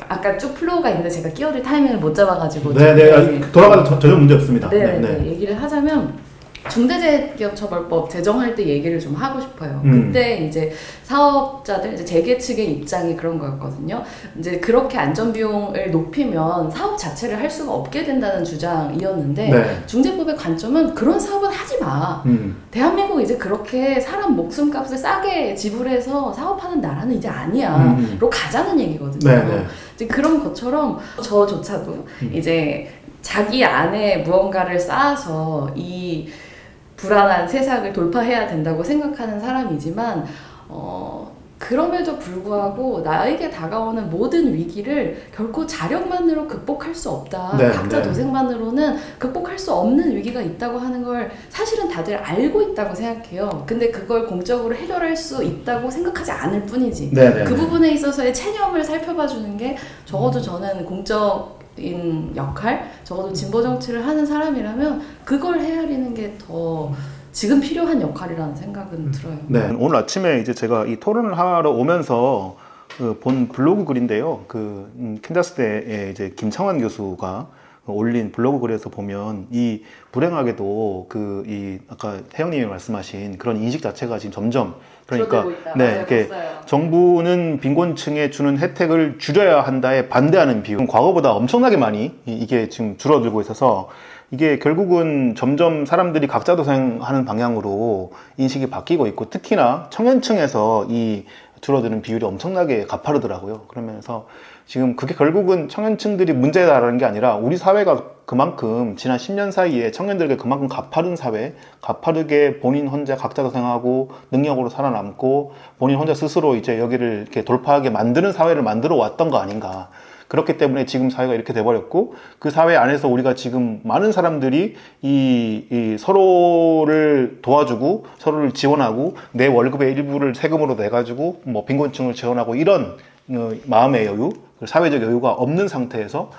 아까 쭉 플로우가 있는데 제가 끼어들 타이밍을 못 잡아가지고 네네. 돌아가도 전혀 문제 없습니다. 네. 얘기를 하자면, 중대재해기업처벌법 제정할 때 얘기를 좀 하고 싶어요. 그때 이제 사업자들, 이제 재계 측의 입장이 그런 거였거든요. 이제 그렇게 안전비용을 높이면 사업 자체를 할 수가 없게 된다는 주장이었는데, 네. 중재법의 관점은 그런 사업은 하지 마. 대한민국 이제 그렇게 사람 목숨값을 싸게 지불해서 사업하는 나라는 이제 아니야. 로 가자는 얘기거든요. 네네. 이제 그런 것처럼 저조차도 이제 자기 안에 무언가를 쌓아서 이 불안한 세상을 돌파해야 된다고 생각하는 사람이지만, 그럼에도 불구하고 나에게 다가오는 모든 위기를 결코 자력만으로 극복할 수 없다. 네, 각자 네. 도생만으로는 극복할 수 없는 위기가 있다고 하는 걸 사실은 다들 알고 있다고 생각해요. 근데 그걸 공적으로 해결할 수 있다고 생각하지 않을 뿐이지. 네. 그 부분에 있어서의 체념을 살펴봐 주는 게, 적어도 저는 공적인 역할, 적어도 진보 정치를 하는 사람이라면 그걸 헤아리는 게 더 지금 필요한 역할이라는 생각은 들어요. 네. 오늘 아침에 이제 제가 이 토론을 하러 오면서 본 블로그 글인데요. 캔자스대의 이제 김창환 교수가 올린 블로그 글에서 보면 이 불행하게도 이 아까 태영님이 말씀하신 그런 인식 자체가 지금 점점 그러니까 줄어들고 있다. 네, 맞아요. 이렇게 봤어요. 정부는 빈곤층에 주는 혜택을 줄여야 한다에 반대하는 비율, 과거보다 엄청나게 많이 이게 지금 줄어들고 있어서 이게 결국은 점점 사람들이 각자 도생하는 방향으로 인식이 바뀌고 있고 특히나 청년층에서 이 줄어드는 비율이 엄청나게 가파르더라고요. 그러면서 지금 그게 결국은 청년층들이 문제다라는 게 아니라 우리 사회가 그만큼 지난 10년 사이에 청년들에게 그만큼 가파른 사회, 가파르게 본인 혼자 각자 도생하고 능력으로 살아남고 본인 혼자 스스로 이제 여기를 이렇게 돌파하게 만드는 사회를 만들어 왔던 거 아닌가. 그렇기 때문에 지금 사회가 이렇게 돼버렸고 그 사회 안에서 우리가 지금 많은 사람들이 이 서로를 도와주고 서로를 지원하고 내 월급의 일부를 세금으로 내가지고 뭐 빈곤층을 지원하고 이런 마음의 여유, 사회적 여유가 없는 상태에서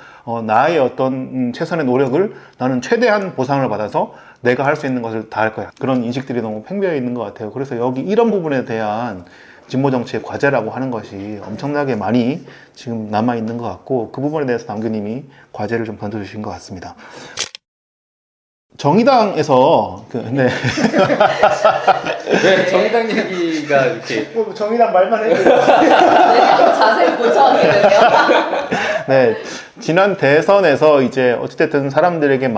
나의 어떤 최선의 노력을 나는 최대한 보상을 받아서 내가 할 수 있는 것을 다 할 거야. 그런 인식들이 너무 팽배해 있는 것 같아요. 그래서 여기 이런 부분에 대한 진보 정치의 과제라고 하는 것이 엄청나게 많이 지금 남아 있는 것 같고 그 부분에 대해서 남규님이 과제를 좀 던져주신 것 같습니다. 정의당에서 네, 정의당 얘기가 이렇게 뭐 정의당 말만 해도 네, 자세히 고쳐하게 되네요. 네, 지난 대선에서 이제 어찌됐든 사람들에게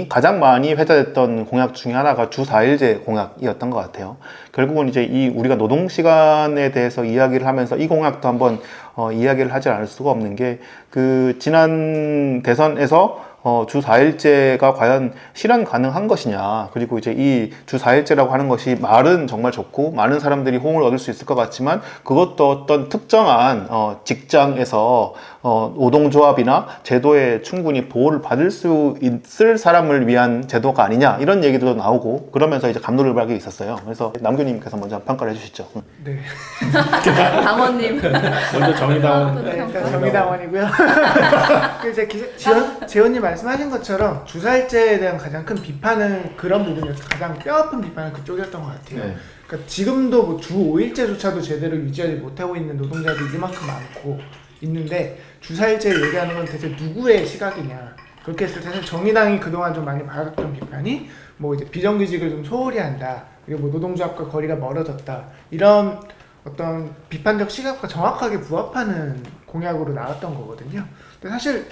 가장 많이 회자됐던 공약 중에 하나가 주 4일제 공약이었던 것 같아요. 결국은 이제 우리가 노동 시간에 대해서 이야기를 하면서 이 공약도 한번 이야기를 하지 않을 수가 없는 게 지난 대선에서 주 4일제가 과연 실현 가능한 것이냐. 그리고 이제 이 주 4일제라고 하는 것이 말은 정말 좋고 많은 사람들이 호응을 얻을 수 있을 것 같지만 그것도 어떤 특정한 직장에서 노동조합이나 제도에 충분히 보호를 받을 수 있을 사람을 위한 제도가 아니냐. 이런 얘기도 나오고 그러면서 이제 감론을박이 있었어요. 그래서 남규님께서 먼저 평가를 해주시죠. 네. 당원님. 먼저 정의당원. 네, 일단 정의당원이고요. 이제 재원님 말씀하신 것처럼 주사일제에 대한 가장 큰 비판은 그런 부분이었어요. 가장 뼈아픈 비판은 그쪽이었던 것 같아요. 네. 그러니까 지금도 뭐 주 5일제조차도 제대로 유지하지 못하고 있는 노동자들이 이만큼 많고 있는데 주사일제를 얘기하는 건 대체 누구의 시각이냐. 그렇게 했을 때는 정의당이 그동안 좀 많이 받았던 비판이 뭐 이제 비정규직을 좀 소홀히 한다. 그리고 뭐 노동조합과 거리가 멀어졌다. 이런 어떤 비판적 시각과 정확하게 부합하는 공약으로 나왔던 거거든요. 근데 사실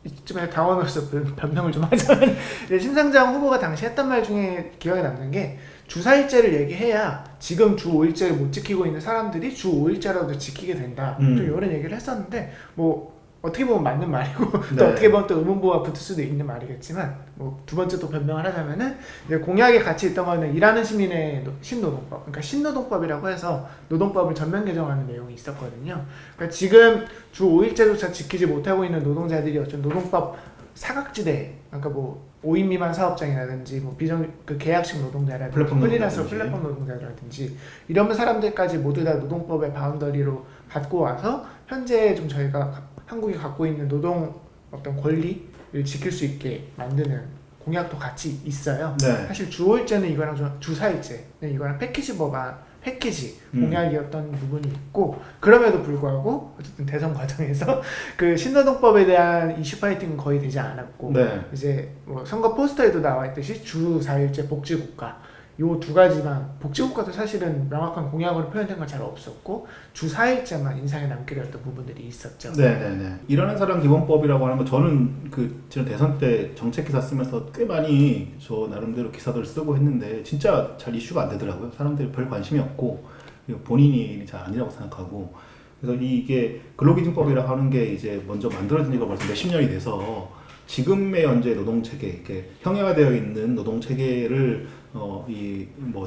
이쯤에 당원으로서 변명을 좀 하자면 신상장 후보가 당시 했던 말 중에 기억에 남는 게 주 4일제를 얘기해야 지금 주 5일제를 못 지키고 있는 사람들이 주 5일제라도 지키게 된다. 좀 이런 얘기를 했었는데 뭐 어떻게 보면 맞는 말이고 또 네. 어떻게 보면 또 의문부가 붙을 수도 있는 말이겠지만 뭐 두 번째 또 변명을 하자면은 이제 공약에 같이 있던 거는 일하는 시민의 신노동법, 그러니까 신노동법이라고 해서 노동법을 전면 개정하는 내용이 있었거든요. 그러니까 지금 주 5일제조차 지키지 못하고 있는 노동자들이 어떤 노동법 사각지대, 그러니까 뭐 5인 미만 사업장이라든지 뭐 계약식 노동자라든지 프리랜서 플랫폼 노동자라든지 이런 사람들까지 모두 다 노동법의 바운더리로 받고 와서 현재 좀 저희가 한국이 갖고 있는 노동 어떤 권리를 지킬 수 있게 만드는 공약도 같이 있어요. 네. 사실 주 5일제는 이거랑 주 4일제 이거랑 패키지 공약이었던 부분이 있고 그럼에도 불구하고 어쨌든 대선 과정에서 그 신노동법에 대한 이슈 파이팅은 거의 되지 않았고 네. 이제 뭐 선거 포스터에도 나와 있듯이 주 4일제 복지국가 요 두 가지만 복지국가도 사실은 명확한 공약으로 표현된 건 잘 없었고 주 4일제만 인상에 남기려 했던 부분들이 있었죠. 네네네. 일하는 사람 기본법이라고 하는 거 저는 지난 대선 때 정책 기사 쓰면서 꽤 많이 저 나름대로 기사들 쓰고 했는데 진짜 잘 이슈가 안 되더라고요. 사람들이 별 관심이 없고 본인이 잘 아니라고 생각하고 그래서 이게 근로기준법이라고 하는 게 이제 먼저 만들어진 지가 벌써 몇십 년이 돼서 지금의 현재 노동체계, 이렇게 형해화되어 있는 노동체계를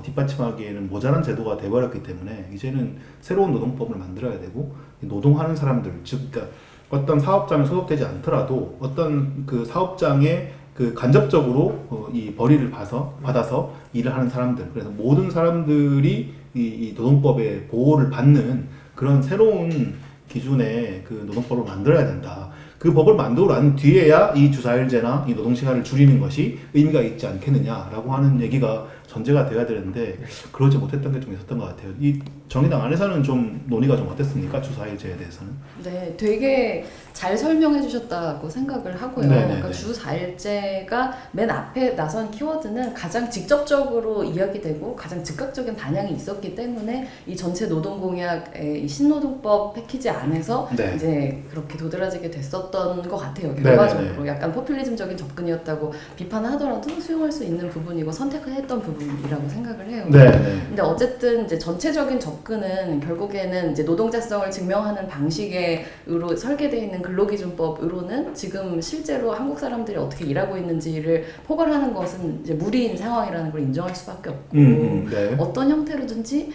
뒷받침하기에는 모자란 제도가 돼버렸기 때문에 이제는 새로운 노동법을 만들어야 되고 노동하는 사람들, 즉 그러니까 어떤 사업장에 소속되지 않더라도 어떤 그 사업장에 간접적으로 이 벌이를 받아서 일을 하는 사람들, 그래서 모든 사람들이 이 노동법의 보호를 받는 그런 새로운 기준의 그 노동법을 만들어야 된다. 그 법을 만들고 난 뒤에야 이 주 4일제나 이 노동시간을 줄이는 것이 의미가 있지 않겠느냐라고 하는 얘기가 전제가 돼야 되는데 그러지 못했던 게 좀 있었던 것 같아요. 이 정의당 안에서는 좀 논의가 좀 어땠습니까? 주 4일제에 대해서는? 네, 되게 잘 설명해 주셨다고 생각을 하고요. 네네네. 그러니까 주 4일제가 맨 앞에 나선 키워드는 가장 직접적으로 이야기되고 가장 즉각적인 반향이 있었기 때문에 이 전체 노동공약의 이 신노동법 패키지 안에서 네. 이제 그렇게 도드라지게 됐었던 것 같아요. 네네네. 결과적으로 약간 포퓰리즘적인 접근이었다고 비판하더라도 수용할 수 있는 부분이고 선택을 했던 부분이라고 생각을 해요. 네. 근데 어쨌든 이제 전체적인 접근은 결국에는 이제 노동자성을 증명하는 방식으로 설계되어 있는 근로기준법으로는 지금 실제로 한국 사람들이 어떻게 일하고 있는지를 포괄하는 것은 이제 무리인 상황이라는 걸 인정할 수밖에 없고 네. 어떤 형태로든지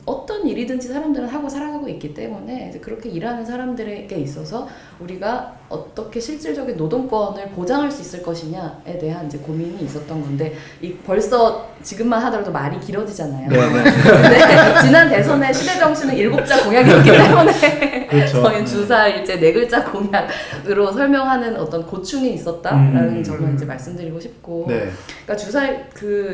어떤 일이든지 사람들은 하고 살아가고 있기 때문에 이제 그렇게 일하는 사람들에게 있어서 우리가 어떻게 실질적인 노동권을 보장할 수 있을 것이냐에 대한 이제 고민이 있었던 건데 벌써 지금만 하더라도 말이 길어지잖아요. 근데 지난 대선의 시대 정신은 7자 공약이었기 때문에 그렇죠. 저희 주사일제 4글자 공약으로 설명하는 어떤 고충이 있었다라는 점을 이제 말씀드리고 싶고, 네. 그러니까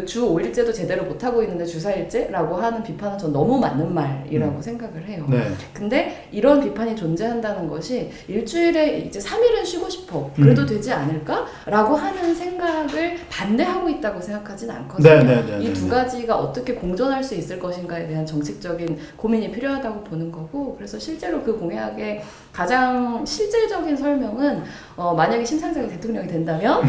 주 5일제도 제대로 못 하고 있는데 주사일제라고 하는 비판은 전 너무 맞는 말이라고 생각을 해요. 네. 근데 이런 비판이 존재한다는 것이 일주일에 이제 3일은 쉬고 싶어 그래도 되지 않을까라고 하는 생각을 반대하고 있다고 생각하진 않거든요. 네. 이 두 가지가 어떻게 공존할 수 있을 것인가에 대한 정책적인 고민이 필요하다고 보는 거고, 그래서 실제로 그 공약의 가장 실질적인 설명은 만약에 심상정이 대통령이 된다면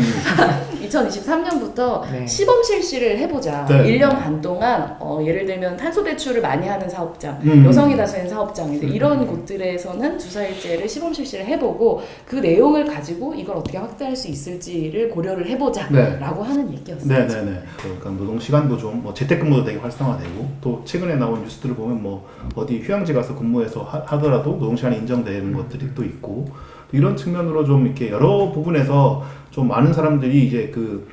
2023년부터 네. 시범 실시를 해보자. 네. 1년 반 동안 예를 들면 탄소 배출을 많이 하는 사업장, 여성이 다수인 사업장 이런 곳들에서는 주사일제를 시범 실시를 해보고 그 내용을 가지고 이걸 어떻게 확대할 수 있을지를 고려를 해보자라고 하는 얘기였어요. 네네네. 그러니까 노동 시간도 좀 뭐 재택근무도 되게 활성화되고 또 최근에 나온 뉴스들을 보면 뭐 어디 휴양지 가서 근무해서 하더라도 노동 시간이 인정되는 것들이 또 있고 이런 측면으로 좀 이렇게 여러 부분에서 좀 많은 사람들이 이제 그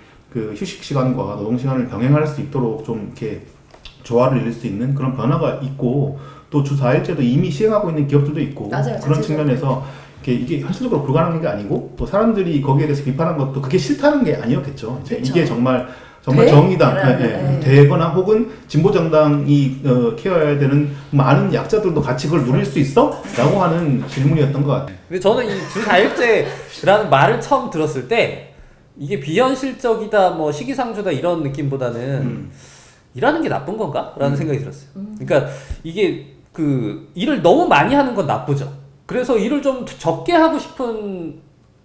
휴식 시간과 노동 시간을 병행할 수 있도록 좀 이렇게 조화를 이룰 수 있는 그런 변화가 있고 또 주 4일제도 이미 시행하고 있는 기업들도 있고 맞아요, 그런 자체적으로. 측면에서 이게 현실적으로 불가능한 게 아니고 또 사람들이 거기에 대해서 비판한 것도 그게 싫다는 게 아니었겠죠. 이제 그쵸. 이게 정말 정의당 네. 되거나 혹은 진보 정당이 케어해야 되는 많은 약자들도 같이 그걸 누릴 수 있어? 라고 하는 질문이었던 것 같아요. 근데 저는 이 주 4일제라는 말을 처음 들었을 때 이게 비현실적이다, 뭐 시기상조다 이런 느낌보다는 일하는 게 나쁜 건가? 라는 생각이 들었어요. 그러니까 이게 일을 너무 많이 하는 건 나쁘죠. 그래서 일을 좀 적게 하고 싶은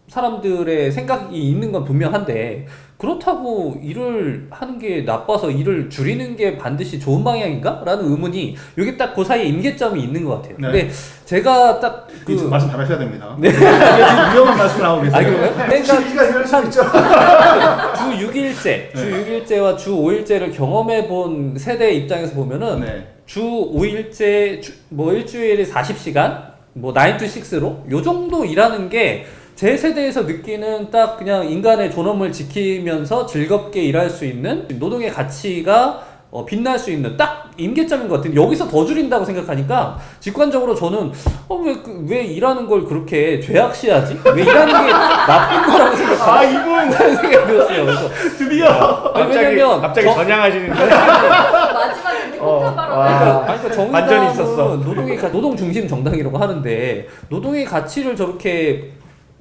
사람들의 생각이 있는 건 분명한데 그렇다고 일을 하는 게 나빠서 일을 줄이는 게 반드시 좋은 방향인가? 라는 의문이 여기 딱 그 사이에 임계점이 있는 것 같아요. 네. 근데 제가 딱 말씀 잘하셔야 됩니다. 네. 이게 지금 위험한 말씀을 하고 계세요. 그래요? 그러니까 시기가 이럴 수 있죠. 주 6일제와 주 5일제를 경험해 본 세대 입장에서 보면은 네. 주 5일제 뭐 일주일에 40시간 뭐 9 to 6로 요 정도 일하는 게 제 세대에서 느끼는 딱 그냥 인간의 존엄을 지키면서 즐겁게 일할 수 있는 노동의 가치가 빛날 수 있는 딱 임계점인 것 같은데 여기서 더 줄인다고 생각하니까 직관적으로 저는 왜 일하는 걸 그렇게 죄악시하지? 왜 일하는 게 나쁜 거라고 생각하지? 이분 생각이 들었어요. 그래서 드디어 왜냐면 갑자기 전향하시는데 마지막에 이렇게 폭탄 발언. 그러니까 반전이 있었어. 정의당은 노동 중심 정당이라고 하는데 노동의 가치를 저렇게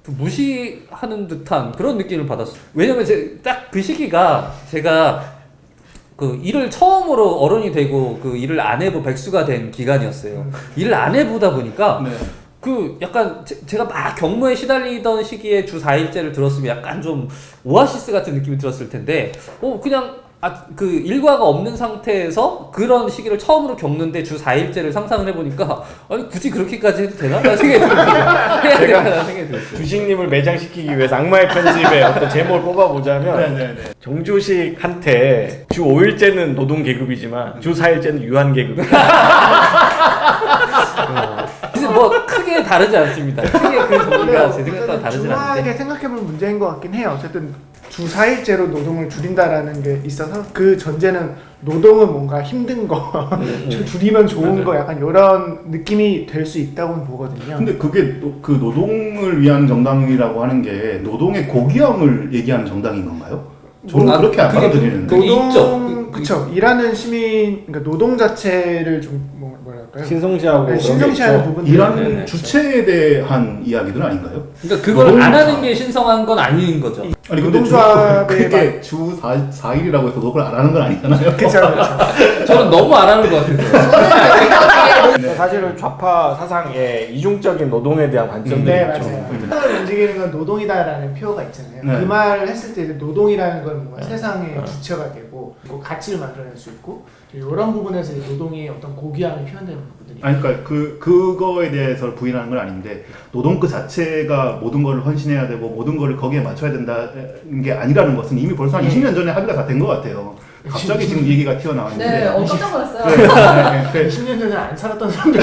무시하는 듯한 그런 느낌을 받았어요. 왜냐면 딱 그 시기가 제가 일을 처음으로 어른이 되고 일을 안 해보 백수가 된 기간이었어요. 일을 안 해보다 보니까 약간 제가 막 경무에 시달리던 시기에 주 4일제를 들었으면 약간 좀 오아시스 같은 느낌이 들었을 텐데 그냥 일과가 없는 상태에서 그런 시기를 처음으로 겪는데 주 4일제를 상상을 해보니까 아니 굳이 그렇게까지 해도 되나? 라는 생각이 들었어요. 해야 되나 생각이 들었어요. 주식님을 매장시키기 위해서 악마의 편집에 어떤 제목을 뽑아보자면 정주식한테 주 5일제는 노동 계급이지만 주 4일제는 유한 계급. 그래서 뭐 크게 다르지 않습니다. 크게 그 정의가 제 생각과 다르진 않은데 중요하게 생각해볼 문제인 것 같긴 해요. 어쨌든 주 4일제로 노동을 줄인다라는 게 있어서 그 전제는 노동은 뭔가 힘든 거 줄이면 좋은 거 약간 이런 느낌이 될 수 있다고 보거든요. 근데 그게 그 노동을 위한 정당이라고 하는 게 노동의 고귀함을 얘기하는 정당인 건가요? 저는 그렇게 안 그게 받아들이는데. 그게 있죠. 그쵸. 일하는 시민, 그러니까 노동 자체를 좀 뭐랄까요? 신성시하고 네, 그런 게 신성시하는 있죠. 부분들. 일하는 네네. 주체에 대한 이야기들 아닌가요? 그러니까 그걸 안 하는 게 신성한 건 아닌 거죠. 아니 근데 노동조합의 그게 주 4일이라고 해서 그걸 안 하는 건 아니잖아요. 그쵸, 그쵸. 저는 너무 안 하는 것 같아서. 사실은 좌파 사상에 이중적인 노동에 대한 관점들이 네, 있죠. 맞아요. 세상을 움직이는 건 노동이다라는 표어가 있잖아요. 네. 그 말을 했을 때 노동이라는 건 뭔가 세상의 주체가 되고 그리고 가치를 만들어낼 수 있고 이런 부분에서 노동의 어떤 고귀함이 표현되는 부분들이. 아니 그러니까 그거에 대해서 부인하는 건 아닌데 노동 그 자체가 모든 걸 헌신해야 되고 모든 걸 거기에 맞춰야 된다는 게 아니라는 것은 이미 벌써 한 20년 전에 합의가 다 된 것 같아요. 갑자기 지금 얘기가 튀어나왔는데. 네, 깜짝 놀랐어요. 네. 10년 전에 안 살았던 사람들.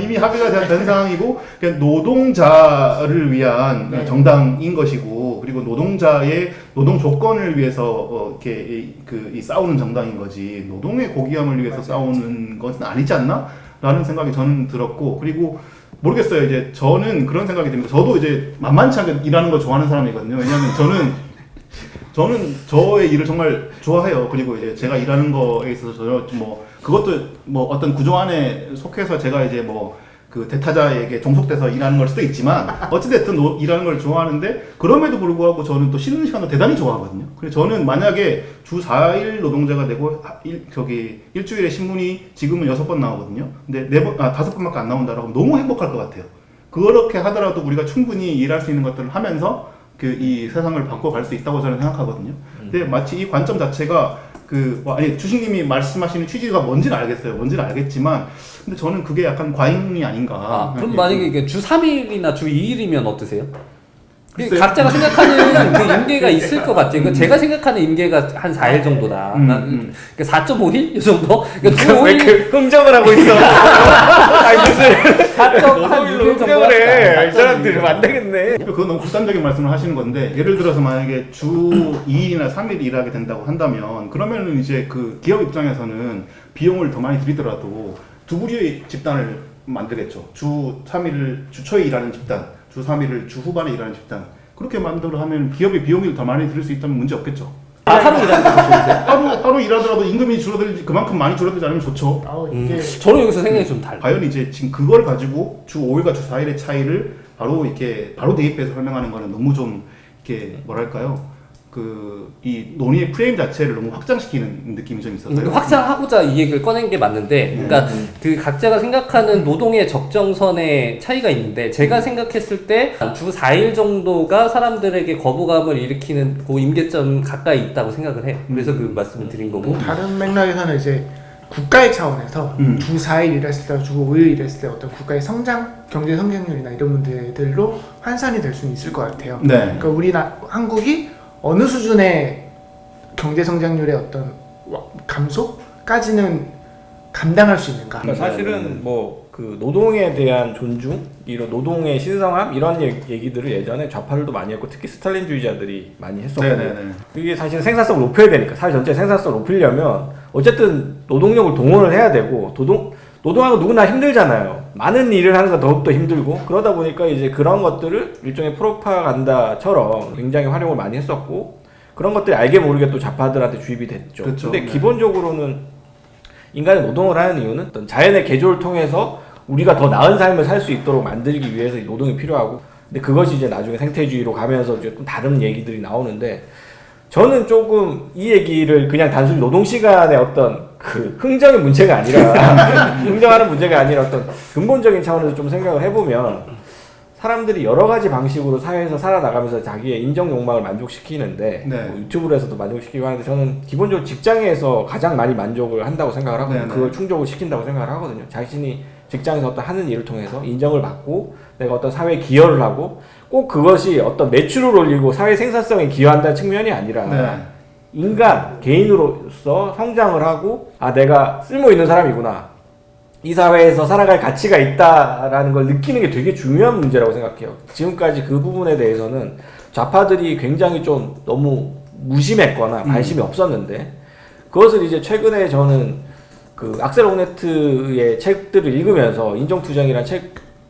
이미 합의가 된 상황이고 그냥 노동자를 위한 네. 정당인 것이고 그리고 노동자의 노동 조건을 위해서 이렇게 이 싸우는 정당인 거지 노동의 고귀함을 위해서 싸우는 것은 아니지 않나? 라는 생각이 저는 들었고 그리고 모르겠어요. 이제 저는 그런 생각이 듭니다. 저도 이제 만만치 않게 일하는 거 좋아하는 사람이거든요. 왜냐하면 저는 저의 일을 정말 좋아해요. 그리고 이제 제가 일하는 거에 있어서 그것도 뭐 어떤 구조 안에 속해서 제가 이제 그 대타자에게 종속돼서 일하는 걸 수도 있지만 어찌됐든 일하는 걸 좋아하는데 그럼에도 불구하고 저는 또 쉬는 시간도 대단히 좋아하거든요. 그래서 저는 만약에 주 4일 노동자가 되고 일주일에 신문이 지금은 6번 나오거든요. 근데 5번밖에 안 나온다라고 하면 너무 행복할 것 같아요. 그렇게 하더라도 우리가 충분히 일할 수 있는 것들을 하면서 이 세상을 바꿔갈 수 있다고 저는 생각하거든요. 근데 마치 이 관점 자체가 주식님이 말씀하시는 취지가 뭔지는 알겠어요. 뭔지는 알겠지만, 근데 저는 그게 약간 과잉이 아닌가. 그럼 만약에 이게 주 3일이나 주 2일이면 어떠세요? 글쎄요. 각자가 생각하는 그 임계가 있을 것 같아요. 그러니까 제가 생각하는 임계가 한 4일 정도다. 그러니까 4.5일? 이 정도? 그러니까 주 5일 흥정을 하고 있어. 아니 무슨 4.1일 정도 흥정을 해. 합시다. 이 사람 들으면 안 되겠네. 그건 너무 극단적인 말씀을 하시는 건데, 예를 들어서 만약에 주 2일이나 3일 일하게 된다고 한다면, 그러면은 이제 그 기업 입장에서는 비용을 더 많이 들이더라도 두 부류의 집단을 만들겠죠. 주 3일을 주 초에 일하는 집단, 주 3일을 주 후반에 일하는 집단. 그렇게 만들어 하면 기업의 비용을 더 많이 들일 수 있다면 문제 없겠죠. 하루 일하는 게 더 좋으세요? 하루 일하더라도 임금이 그만큼 많이 줄어들지 않으면 좋죠. 이게 저는 여기서 생각이 좀 달라요. 과연 이제 지금 그걸 가지고 주 5일과 주 4일의 차이를 바로 대입해서 설명하는 거는 너무 좀 이렇게 뭐랄까요? 이 논의의 프레임 자체를 너무 확장시키는 느낌이 좀 있어서요. 확장하고자 이 얘기를 꺼낸 게 맞는데, 그러니까 그 각자가 생각하는 노동의 적정선의 차이가 있는데, 제가 생각했을 때 주 4일 정도가 사람들에게 거부감을 일으키는 그 임계점 가까이 있다고 생각을 해요. 그래서 그 말씀을 드린 거고. 다른 맥락에서는 이제 국가의 차원에서 주 4일 일했을 때, 주 5일 일했을 때 어떤 국가의 경제 성장률이나 이런 문제들로 환산이 될 수는 있을 것 같아요. 네. 그러니까 한국이 어느 수준의 경제 성장률의 어떤 감소까지는 감당할 수 있는가? 그러니까 사실은 그 노동에 대한 존중, 이런 노동의 신성함 이런 얘기들을 예전에 좌파들도 많이 했고 특히 스탈린주의자들이 많이 했었고 이게 사실 생산성을 높여야 되니까 사회 전체 생산성을 높이려면 어쨌든 노동력을 동원을 해야 되고 노동하고 누구나 힘들잖아요. 많은 일을 하는 건 더욱더 힘들고 그러다 보니까 이제 그런 것들을 일종의 프로파간다처럼 굉장히 활용을 많이 했었고 그런 것들이 알게 모르게 또 좌파들한테 주입이 됐죠. 그렇죠. 근데 기본적으로는 인간이 노동을 하는 이유는 어떤 자연의 개조를 통해서 우리가 더 나은 삶을 살 수 있도록 만들기 위해서 이 노동이 필요하고 근데 그것이 이제 나중에 생태주의로 가면서 이제 좀 다른 얘기들이 나오는데 저는 조금 이 얘기를 그냥 단순히 노동시간의 어떤 흥정의 문제가 아니라 흥정하는 문제가 아니라 어떤 근본적인 차원에서 좀 생각을 해보면 사람들이 여러 가지 방식으로 사회에서 살아나가면서 자기의 인정 욕망을 만족시키는데 유튜브에서도 만족시키고 하는데 저는 기본적으로 직장에서 가장 많이 만족을 한다고 생각을 하거든요. 그걸 충족을 시킨다고 생각을 하거든요. 자신이 직장에서 어떤 하는 일을 통해서 인정을 받고 내가 어떤 사회에 기여를 하고 꼭 그것이 어떤 매출을 올리고 사회 생산성에 기여한다는 측면이 아니라 인간, 개인으로서 성장을 하고 내가 쓸모 있는 사람이구나. 이 사회에서 살아갈 가치가 있다라는 걸 느끼는 게 되게 중요한 문제라고 생각해요. 지금까지 그 부분에 대해서는 좌파들이 굉장히 좀 너무 무심했거나 관심이 없었는데 그것을 이제 최근에 저는 그 악셀 호네트의 책들을 읽으면서 인정투쟁이라는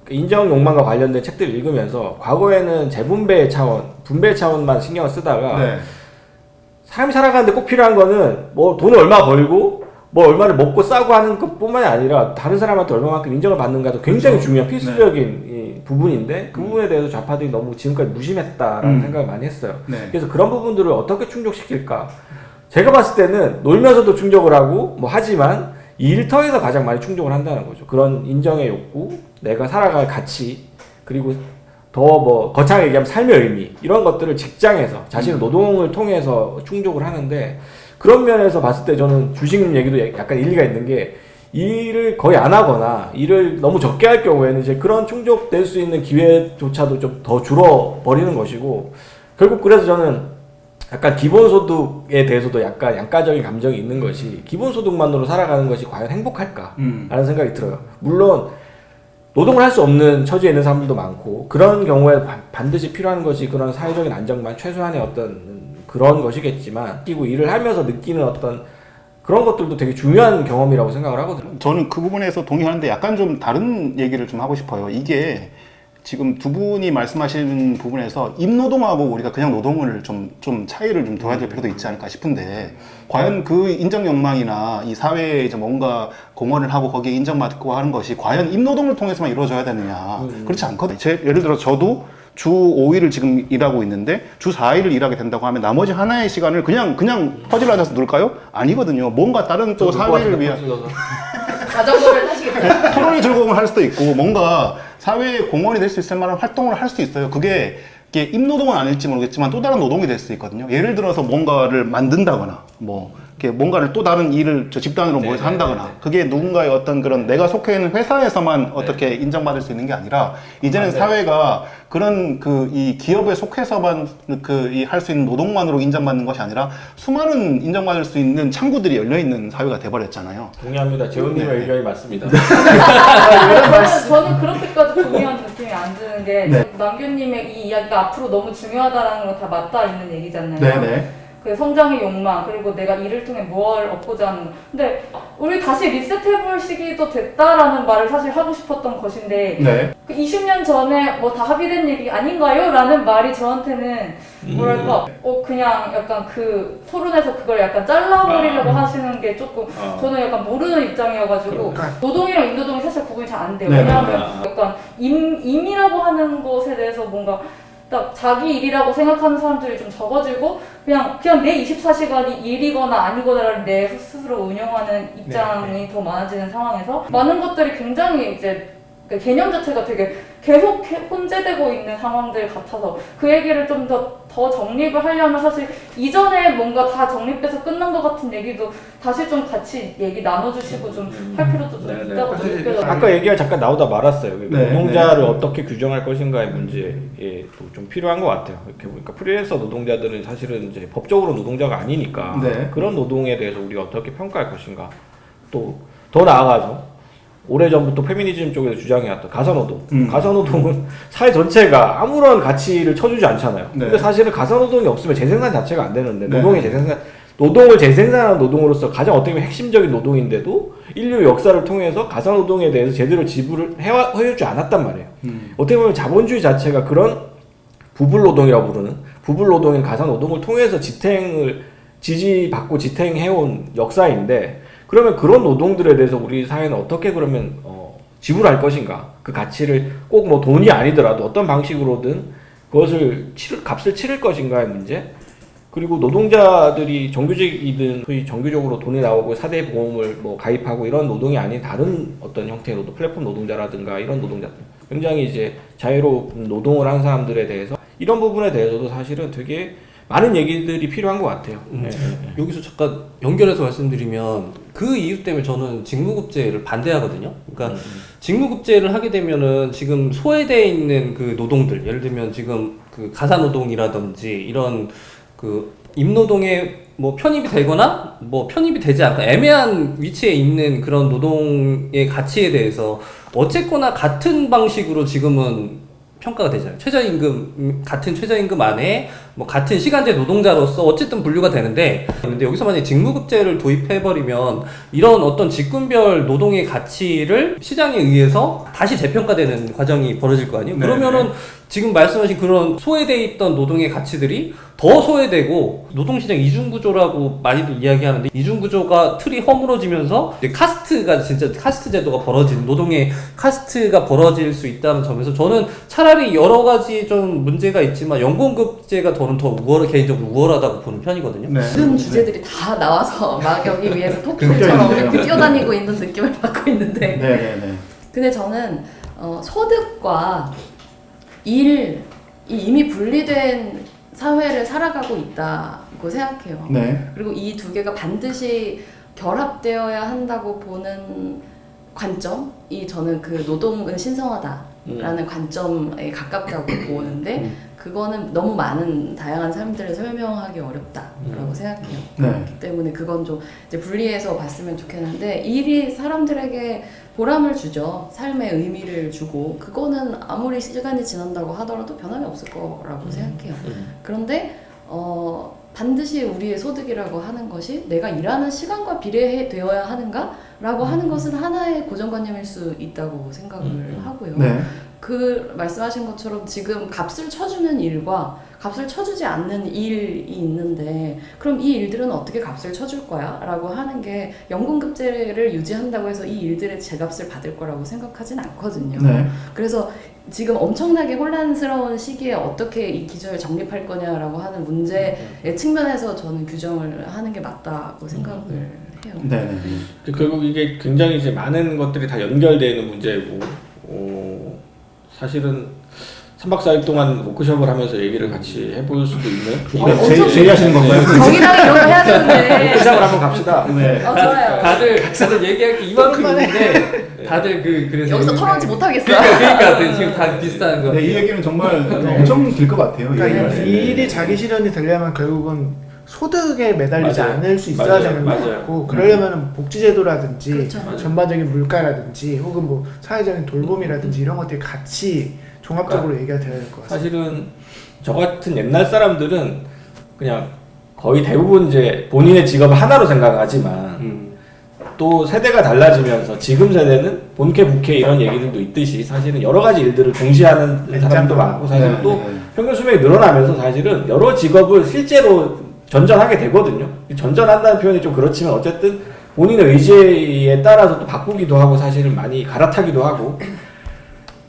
인정 욕망과 관련된 책들을 읽으면서 과거에는 재분배 차원, 분배 차원만 신경을 쓰다가 네. 사람이 살아가는데 꼭 필요한 거는 뭐 돈을 얼마 벌고 뭐 얼마를 먹고 싸고 하는 것뿐만이 아니라 다른 사람한테 얼마만큼 인정을 받는가도 굉장히 그렇죠. 중요한 필수적인 이 부분인데 그 부분에 대해서 좌파들이 너무 지금까지 무심했다라는 생각을 많이 했어요. 네. 그래서 그런 부분들을 어떻게 충족시킬까? 제가 봤을 때는 놀면서도 충족을 하고 뭐 하지만 이 일터에서 가장 많이 충족을 한다는 거죠. 그런 인정의 욕구, 내가 살아갈 가치, 그리고 더 뭐 거창하게 얘기하면 삶의 의미 이런 것들을 직장에서 자신의 노동을 통해서 충족을 하는데 그런 면에서 봤을 때 저는 주식 얘기도 약간 일리가 있는 게 일을 거의 안 하거나 일을 너무 적게 할 경우에는 이제 그런 충족될 수 있는 기회조차도 좀 더 줄어버리는 것이고 결국 그래서 저는 약간 기본소득에 대해서도 약간 양가적인 감정이 있는 것이 기본소득만으로 살아가는 것이 과연 행복할까? 라는 생각이 들어요. 물론 노동을 할 수 없는 처지에 있는 사람들도 많고 그런 경우에 반드시 필요한 것이 그런 사회적인 안정만 최소한의 어떤 그런 것이겠지만 그리고 일을 하면서 느끼는 어떤 그런 것들도 되게 중요한 경험이라고 생각을 하거든요. 저는 그 부분에서 동의하는데 약간 좀 다른 얘기를 좀 하고 싶어요. 이게 지금 두 분이 말씀하시는 부분에서 임노동하고 우리가 그냥 노동을 좀 차이를 좀 둬야 될 필요도 있지 않을까 싶은데 과연 그 인정 욕망이나 이 사회에 이제 뭔가 공헌을 하고 거기에 인정받고 하는 것이 과연 임노동을 통해서만 이루어져야 되느냐 그렇지 않거든요. 예를 들어 저도 주 5일을 지금 일하고 있는데 주 4일을 일하게 된다고 하면 나머지 하나의 시간을 그냥 퍼즐 앉아서 놀까요? 아니거든요. 뭔가 다른 또 사회를 위한 자전거를 타시겠다. 토론이 즐거움을 할 수도 있고 뭔가 사회에 공헌이 될 수 있을 만한 활동을 할 수 있어요. 그게 임노동은 아닐지 모르겠지만 또 다른 노동이 될 수 있거든요. 예를 들어서 뭔가를 만든다거나 뭐 이렇게 뭔가를 또 다른 일을 집단으로 모여서 한다거나 그게 누군가의 어떤 그런 내가 속해 있는 회사에서만 어떻게 인정받을 수 있는 게 아니라 이제는 사회가 그런 이 기업에 속해서만 할 수 있는 노동만으로 인정받는 것이 아니라 수많은 인정받을 수 있는 창구들이 열려 있는 사회가 돼버렸잖아요. 동의합니다. 재훈님의 의견이 맞습니다. 저는 그렇게까지 동의한 느낌이 안 드는 게 남규님의 이 이야기가 앞으로 너무 중요하다라는 거 다 맞닿아 있는 얘기잖아요. 네네. 그 성장의 욕망 그리고 내가 일을 통해 뭘 얻고자 하는 거. 근데 우리 다시 리셋해볼 시기도 됐다라는 말을 사실 하고 싶었던 것인데 네. 그 20년 전에 뭐 다 합의된 일이 아닌가요? 라는 말이 저한테는 뭐랄까 그냥 약간 그 토론에서 그걸 약간 잘라버리려고 하시는 게 조금 저는 약간 모르는 입장이어가지고 노동이랑 임노동이 사실 구분이 잘 안 돼요. 네. 왜냐하면 약간 임이라고 하는 것에 대해서 뭔가 딱 자기 일이라고 생각하는 사람들이 좀 적어지고 그냥 내 24시간이 일이거나 아니거나를 내 스스로 운영하는 입장이 더 많아지는 상황에서 많은 것들이 굉장히 이제 그 개념 자체가 되게 계속 혼재되고 있는 상황들 같아서 그 얘기를 좀 더 정립을 하려면 사실 이전에 뭔가 다 정립돼서 끝난 것 같은 얘기도 다시 좀 같이 얘기 나눠주시고 좀 할 필요도 좀 있다고 느껴져요. 아까 얘기가 잠깐 나오다 말았어요. 네, 노동자를 어떻게 규정할 것인가의 문제에 좀 필요한 것 같아요. 이렇게 보니까 프리랜서 노동자들은 사실은 이제 법적으로 노동자가 아니니까 그런 노동에 대해서 우리가 어떻게 평가할 것인가. 또 더 나아가서 오래전부터 페미니즘 쪽에서 주장해왔던 가사노동. 가사노동은 사회 전체가 아무런 가치를 쳐주지 않잖아요. 근데 사실은 가사노동이 없으면 재생산 자체가 안 되는데 노동을 재생산하는 노동으로서 가장 어떻게 보면 핵심적인 노동인데도 인류 역사를 통해서 가사노동에 대해서 제대로 지불을 해주지 않았단 말이에요. 어떻게 보면 자본주의 자체가 그런 부불노동이라고 부르는 부불노동인 가사노동을 통해서 지지받고 지탱해온 역사인데 그러면 그런 노동들에 대해서 우리 사회는 어떻게 그러면 지불할 것인가? 그 가치를 꼭 뭐 돈이 아니더라도 어떤 방식으로든 그것을 값을 치를 것인가의 문제. 그리고 노동자들이 정규직이든 소위 정규적으로 돈이 나오고 4대 보험을 뭐 가입하고 이런 노동이 아닌 다른 어떤 형태의 노동, 플랫폼 노동자라든가 이런 노동자들 굉장히 이제 자유로운 노동을 한 사람들에 대해서 이런 부분에 대해서도 사실은 되게 많은 얘기들이 필요한 것 같아요. 여기서 잠깐 연결해서 말씀드리면 그 이유 때문에 저는 직무급제를 반대하거든요. 그러니까 직무급제를 하게 되면은 지금 소외되어 있는 그 노동들, 예를 들면 지금 그 가사노동이라든지 이런 그 임노동에 뭐 편입이 되거나 뭐 편입이 되지 않고 애매한 위치에 있는 그런 노동의 가치에 대해서 어쨌거나 같은 방식으로 지금은 평가가 되잖아요. 같은 최저임금 안에 뭐 같은 시간제 노동자로서 어쨌든 분류가 되는데, 근데 여기서 만약에 직무급제를 도입해버리면 이런 어떤 직군별 노동의 가치를 시장에 의해서 다시 재평가되는 과정이 벌어질 거 아니에요? 네, 그러면은 지금 말씀하신 그런 소외돼 있던 노동의 가치들이 더 소외되고 노동시장 이중구조라고 많이들 이야기하는데 이중구조가 틀이 허물어지면서 이제 카스트가 진짜 카스트 제도가 벌어진 노동의 카스트가 벌어질 수 있다는 점에서 저는 차라리 여러 가지 좀 문제가 있지만 연공급제가 저는 더 개인적으로 우월하다고 보는 편이거든요. 네. 모든 주제들이 다 나와서 막 여기 위에서 긁혀있네요. 토끼처럼 이렇게 뛰어다니고 있는 느낌을 받고 있는데 네네네. 근데 저는 소득과 일이 이미 분리된 사회를 살아가고 있다고 생각해요. 네. 그리고 이 두 개가 반드시 결합되어야 한다고 보는 관점이 저는 그 노동은 신성하다라는 관점에 가깝다고 보는데 그거는 너무 많은 다양한 삶들을 설명하기 어렵다라고 생각해요. 네. 그렇기 때문에 그건 좀 이제 분리해서 봤으면 좋겠는데 일이 사람들에게 보람을 주죠. 삶의 의미를 주고 그거는 아무리 시간이 지난다고 하더라도 변함이 없을 거라고 생각해요. 그런데 반드시 우리의 소득이라고 하는 것이 내가 일하는 시간과 비례되어야 하는가라고 하는 것은 하나의 고정관념일 수 있다고 생각을 하고요. 네. 그 말씀하신 것처럼 지금 값을 쳐주는 일과 값을 쳐주지 않는 일이 있는데 그럼 이 일들은 어떻게 값을 쳐줄 거야? 라고 하는 게 연금급제를 유지한다고 해서 이 일들의 제값을 받을 거라고 생각하진 않거든요. 네. 그래서 지금 엄청나게 혼란스러운 시기에 어떻게 이 기준을 정립할 거냐라고 하는 문제의 측면에서 저는 규정을 하는 게 맞다고 생각을 해요. 네네. 결국 이게 굉장히 이제 많은 것들이 다 연결되는 문제고, 사실은 3박 4일 동안 워크숍을 하면서 얘기를 같이 해볼 수도 있는. 제의하시는 건가요? 정의당이 이런 거 해야 되는데. 워크숍을 한번 갑시다. 네. 좋아요. 다들 얘기할 게 이만큼 있는데 다들 그래서 여기서 털어놓지 못하겠어. 그러니까 지금 다 비슷한 거. 네, 이 얘기는 정말 엄청 길 것 같아요. 그러니까 네. 이 일이 자기 실현이 되려면 결국은 소득에 매달리지 맞아요. 않을 수 있어야 맞아요. 되는 것 맞아요. 같고 그러려면 복지제도라든지 그렇죠. 전반적인 물가라든지 혹은 뭐 사회적인 돌봄이라든지 이런 것들이 같이 종합적으로 얘기가 되어야 될 것 같습니다. 사실은 저 같은 옛날 사람들은 그냥 거의 대부분 이제 본인의 직업을 하나로 생각하지만 또 세대가 달라지면서 지금 세대는 본캐 부캐 이런 얘기들도 있듯이 사실은 여러 가지 일들을 동시에 하는 사람도 많고 사실은 또 평균 수명이 늘어나면서 사실은 여러 직업을 실제로 전전하게 되거든요. 전전한다는 표현이 좀 그렇지만 어쨌든 본인의 의지에 따라서 또 바꾸기도 하고 사실은 많이 갈아타기도 하고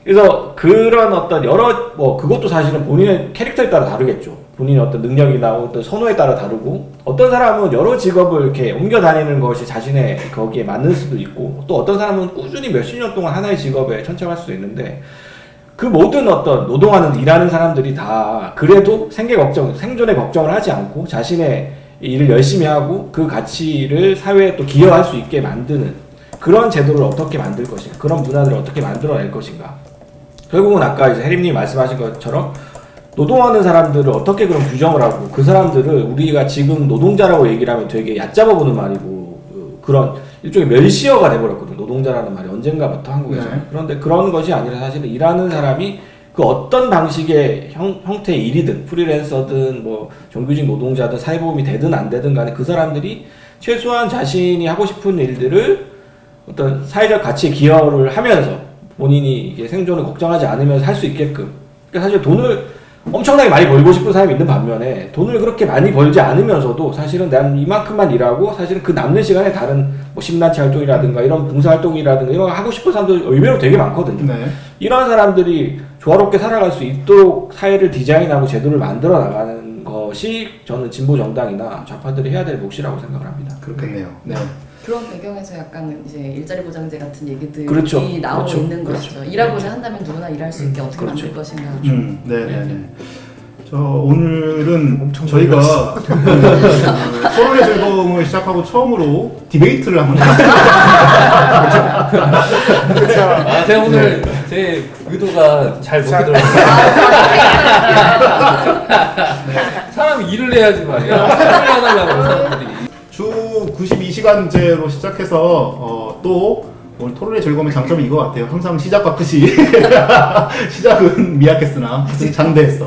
그래서 그런 어떤 여러 그것도 사실은 본인의 캐릭터에 따라 다르겠죠. 본인의 어떤 능력이나 어떤 선호에 따라 다르고 어떤 사람은 여러 직업을 이렇게 옮겨 다니는 것이 자신의 거기에 맞는 수도 있고 또 어떤 사람은 꾸준히 몇십 년 동안 하나의 직업에 천착할 수도 있는데 그 모든 어떤 노동하는 일하는 사람들이 다 그래도 생존의 걱정을 하지 않고 자신의 일을 열심히 하고 그 가치를 사회에 또 기여할 수 있게 만드는 그런 제도를 어떻게 만들 것인가, 그런 문화를 어떻게 만들어낼 것인가. 결국은 아까 이제 혜림님이 말씀하신 것처럼 노동하는 사람들을 어떻게 그럼 규정을 하고 그 사람들을 우리가 지금 노동자라고 얘기를 하면 되게 얕잡아 보는 말이고 그런 일종의 멸시어가 돼버렸거든. 노동자라는 말이 언젠가부터 한국에서. 네. 그런데 그런 것이 아니라 사실은 일하는 사람이 그 어떤 방식의 형태의 일이든 프리랜서든 뭐 정규직 노동자든 사회보험이 되든 안 되든 간에 그 사람들이 최소한 자신이 하고 싶은 일들을 어떤 사회적 가치에 기여를 하면서 본인이 이게 생존을 걱정하지 않으면서 할 수 있게끔. 그러니까 사실 돈을 엄청나게 많이 벌고 싶은 사람이 있는 반면에 돈을 그렇게 많이 벌지 않으면서도 사실은 난 이만큼만 일하고 사실은 그 남는 시간에 다른 뭐 심단체 활동이라든가 이런 봉사활동이라든가 이런 거 하고 싶은 사람들 의외로 되게 많거든요. 네. 이런 사람들이 조화롭게 살아갈 수 있도록 사회를 디자인하고 제도를 만들어 나가는 것이 저는 진보 정당이나 좌파들이 해야 될 몫이라고 생각을 합니다. 그렇겠네요. 네. 그런 배경에서 약간 이제 일자리 보장제 같은 얘기들이 그렇죠. 나오고 그렇죠. 있는 그렇죠. 것이죠. 일하고자 한다면 누구나 일할 수 있게 어떻게 그렇죠. 만들 것인가. 네네네. 저 오늘은 저희가 토론의 즐거움을 시작하고 처음으로 디베이트를 한번 제가 오늘 제 의도가 잘 못 들어갔어요. 사람이 일을 해야지 말이야. 일을 해달라고 사람들이. 주 92시간제로 시작해서 또 오늘 토론의 즐거움의 장점이 이거 같아요. 항상 시작과 끝이 시작은 미약했으나 끝은 장대했어.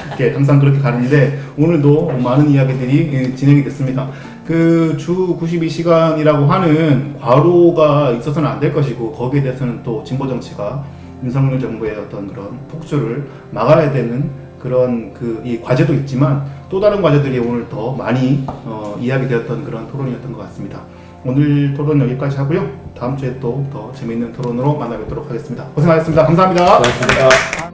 이렇게 항상 그렇게 가는데 오늘도 많은 이야기들이 진행이 됐습니다. 그 주 92시간이라고 하는 과로가 있어서는 안 될 것이고 거기에 대해서는 또 진보 정치가 윤석열 정부의 어떤 그런 폭주를 막아야 되는 그런 이 과제도 있지만 또 다른 과제들이 오늘 더 많이 이야기되었던 그런 토론이었던 것 같습니다. 오늘 토론 여기까지 하고요. 다음 주에 또 더 재미있는 토론으로 만나 뵙도록 하겠습니다. 고생하셨습니다. 감사합니다. 고맙습니다.